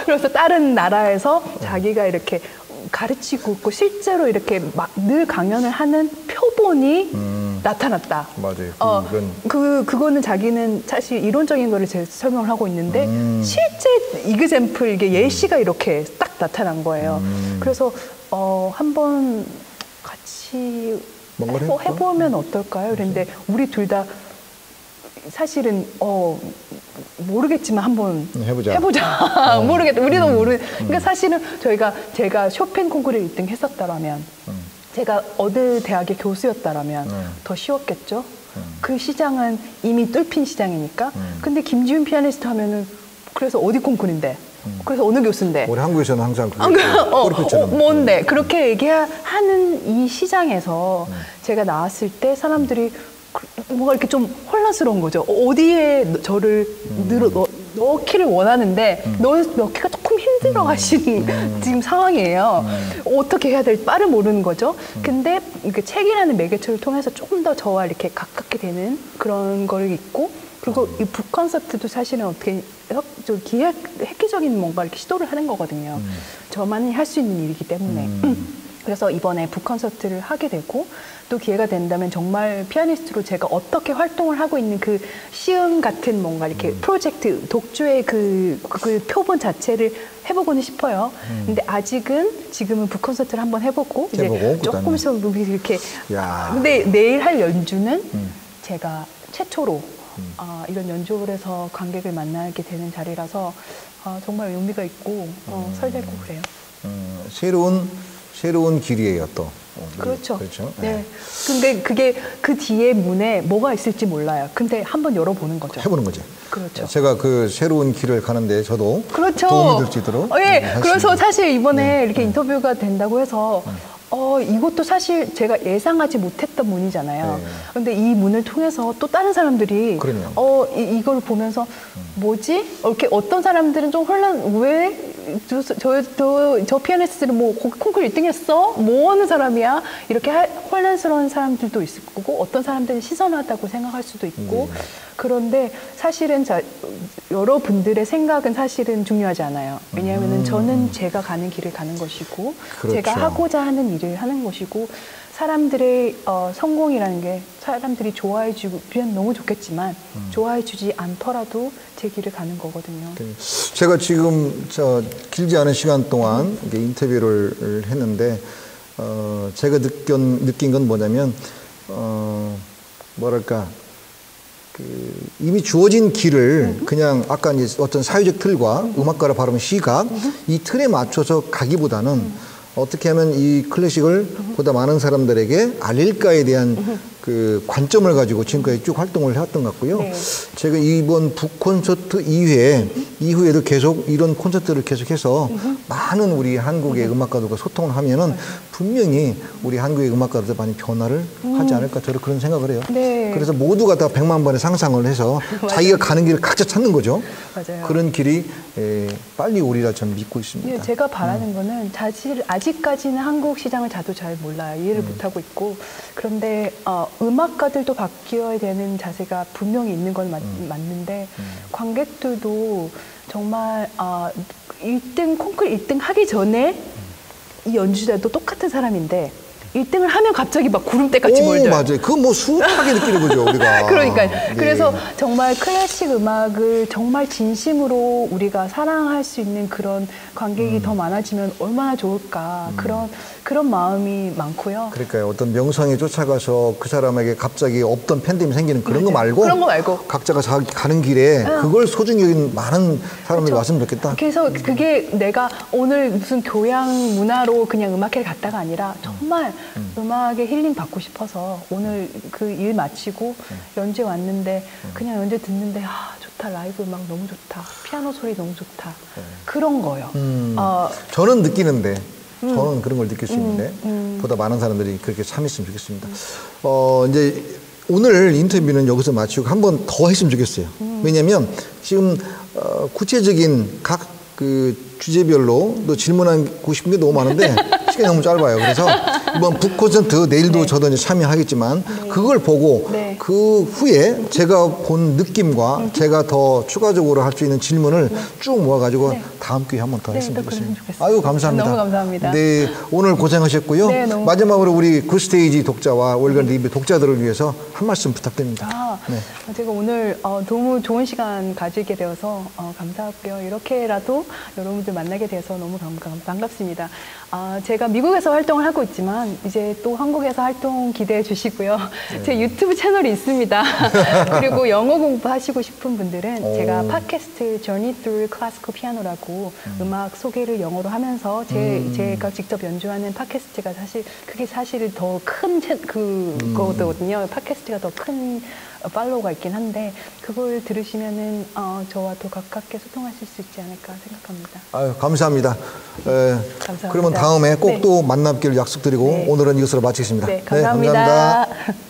그래서 다른 나라에서 자기가 이렇게 가르치고 있고 실제로 이렇게 막 늘 강연을 하는 표본이 나타났다. 맞아요. 그거는 자기는 사실 이론적인 거를 제가 설명을 하고 있는데 실제 이그젬플 이게 예시가 이렇게 딱 나타난 거예요. 그래서 한번 같이 해보면 어떨까요? 그런데 우리 둘 다 사실은 모르겠지만 한번 해보자. 모르겠다. 우리도 그러니까 사실은 제가 쇼팽 콩쿠르 1등 했었다라면 제가 어느 대학의 교수였다라면 더 쉬웠겠죠. 그 시장은 이미 뚫힌 시장이니까. 근데 김지훈 피아니스트 하면은 그래서 어디 콩쿠르인데? 그래서 어느 교수인데? 우리 한국에서는 항상 뭔데? 그렇게 얘기하는 이 시장에서 제가 나왔을 때 사람들이 뭔가 이렇게 좀 혼란스러운 거죠. 어디에 저를 넣기를 원하는데 넣기가 조금 힘들어 하시는 지금 상황이에요. 어떻게 해야 될지 빠를 모르는 거죠. 근데 이렇게 책이라는 매개체를 통해서 조금 더 저와 이렇게 가깝게 되는 그런 걸 있고 그리고 이 북 콘서트도 사실은 어떻게 좀 획기적인 뭔가 이렇게 시도를 하는 거거든요. 저만이 할 수 있는 일이기 때문에. 그래서 이번에 북 콘서트를 하게 되고 또 기회가 된다면 정말 피아니스트로 제가 어떻게 활동을 하고 있는 그 시음 같은 뭔가 이렇게 프로젝트 독주의 그 표본 자체를 해보고는 싶어요. 근데 지금은 북 콘서트를 한번 해보고 이제 조금씩 이렇게. 근데 내일 할 연주는 제가 최초로 이런 연주를 해서 관객을 만나게 되는 자리라서 정말 의미가 있고 설레고 그래요. 새로운 길이에요, 또. 그렇죠. 네. 근데 그게 그 뒤에 문에 뭐가 있을지 몰라요. 근데 한번 열어보는 거죠. 해보는 거죠. 그렇죠. 제가 그 새로운 길을 가는데 저도 그렇죠. 도움이 될 수 있도록. 그래서 사실 이번에 이렇게 인터뷰가 된다고 해서 이것도 사실 제가 예상하지 못했던 문이잖아요. 네. 근데 이 문을 통해서 또 다른 사람들이 그럼요. 이걸 보면서 뭐지? 이렇게 어떤 사람들은 좀 왜 저 피아니스트는 뭐 콩쿠르 1등 했어? 뭐 하는 사람이야? 이렇게 혼란스러운 사람들도 있을 거고 어떤 사람들은 시선하다고 생각할 수도 있고 그런데 사실은 여러분들의 생각은 사실은 중요하지 않아요. 왜냐하면 저는 제가 가는 길을 가는 것이고 그렇죠. 제가 하고자 하는 일을 하는 것이고 사람들의 성공이라는 게 사람들이 좋아해 주면 너무 좋겠지만 좋아해 주지 않더라도 제 길을 가는 거거든요. 제가 지금 길지 않은 시간 동안 이게 인터뷰를 했는데 제가 느낀 건 뭐냐면 뭐랄까 이미 주어진 길을 그냥 아까 이제 어떤 사회적 틀과 음악가라 발음은 시각 이 틀에 맞춰서 가기보다는 어떻게 하면 이 클래식을 보다 많은 사람들에게 알릴까에 대한 그 관점을 가지고 지금까지 쭉 활동을 해왔던 것 같고요. 네. 제가 이번 북 콘서트 이후에도 계속 이런 콘서트를 계속해서 많은 우리 한국의 음악가들과 소통을 하면은 분명히 우리 한국의 음악가들도 많이 변화를 하지 않을까 저는 그런 생각을 해요. 네. 그래서 모두가 다 100만 번의 상상을 해서 자기가 가는 길을 각자 찾는 거죠. 맞아요. 그런 길이 빨리 오리라 저는 믿고 있습니다. 예, 제가 바라는 거는 사실 아직까지는 한국 시장을 저도 잘 몰라요. 이해를 못하고 있고 그런데 음악가들도 바뀌어야 되는 자세가 분명히 있는 건 맞는데 관객들도 정말 1등 콩쿠르 1등 하기 전에 이 연주자도 똑같은 사람인데 1등을 하면 갑자기 막 구름대같이 몰려요. 맞아요. 그거 뭐 수하게 느끼는 거죠, 우리가. 그러니까요. 네. 그래서 정말 클래식 음악을 정말 진심으로 우리가 사랑할 수 있는 그런 관객이 더 많아지면 얼마나 좋을까. 그런 마음이 많고요. 그러니까요. 어떤 명성에 쫓아가서 그 사람에게 갑자기 없던 팬덤이 생기는 그런 거 말고. 그런 거 말고. 각자가 자기 가는 길에 그걸 소중히 여기는 많은 사람들이 왔으면 좋겠다. 그래서 그게 내가 오늘 무슨 교양 문화로 그냥 음악회를 갔다가 아니라 정말 음악에 힐링 받고 싶어서 오늘 그 일 마치고 연주에 왔는데 그냥 연주 듣는데 좋다. 라이브 음악 너무 좋다. 피아노 소리 너무 좋다. 그런 거요. 저는 느끼는데 저는 그런 걸 느낄 수 있는데 보다 많은 사람들이 그렇게 참였으면 좋겠습니다. 이제 오늘 인터뷰는 여기서 마치고 한 번 더 했으면 좋겠어요. 왜냐하면 지금 구체적인 각 그 주제별로 또 질문하고 싶은 게 너무 많은데 시간이 너무 짧아요. 그래서 이번 북 콘서트 내일도 저도 이제 참여하겠지만 그걸 보고 그 후에 제가 본 느낌과 제가 더 추가적으로 할 수 있는 질문을 쭉 모아가지고 다음 기회에 한 번 더 했으면 좋겠습니다. 아유, 감사합니다. 너무 감사합니다. 네, 오늘 고생하셨고요. 네, 너무 마지막으로 우리 굿스테이지 독자와 월간 리뷰 독자들을 위해서 한 말씀 부탁드립니다. 네. 제가 오늘 너무 좋은 시간 가지게 되어서 감사하고요. 이렇게라도 여러분들 만나게 돼서 너무 반갑습니다. 제가 미국에서 활동을 하고 있지만 이제 또 한국에서 활동 기대해 주시고요. 제 유튜브 채널이 있습니다. 그리고 영어 공부하시고 싶은 분들은 제가 팟캐스트 Journey Through Classical Piano라고 음악 소개를 영어로 하면서 제가 직접 연주하는 팟캐스트가 그게 사실 더 큰 그거거든요. 팟캐스트가 더 큰 팔로우가 있긴 한데 그걸 들으시면은 저와 더 가깝게 소통하실 수 있지 않을까 생각합니다. 아유, 감사합니다. 감사합니다. 그러면 다음에 꼭 또 만나기를 약속드리고 오늘은 이것으로 마치겠습니다. 네, 감사합니다. 네, 감사합니다.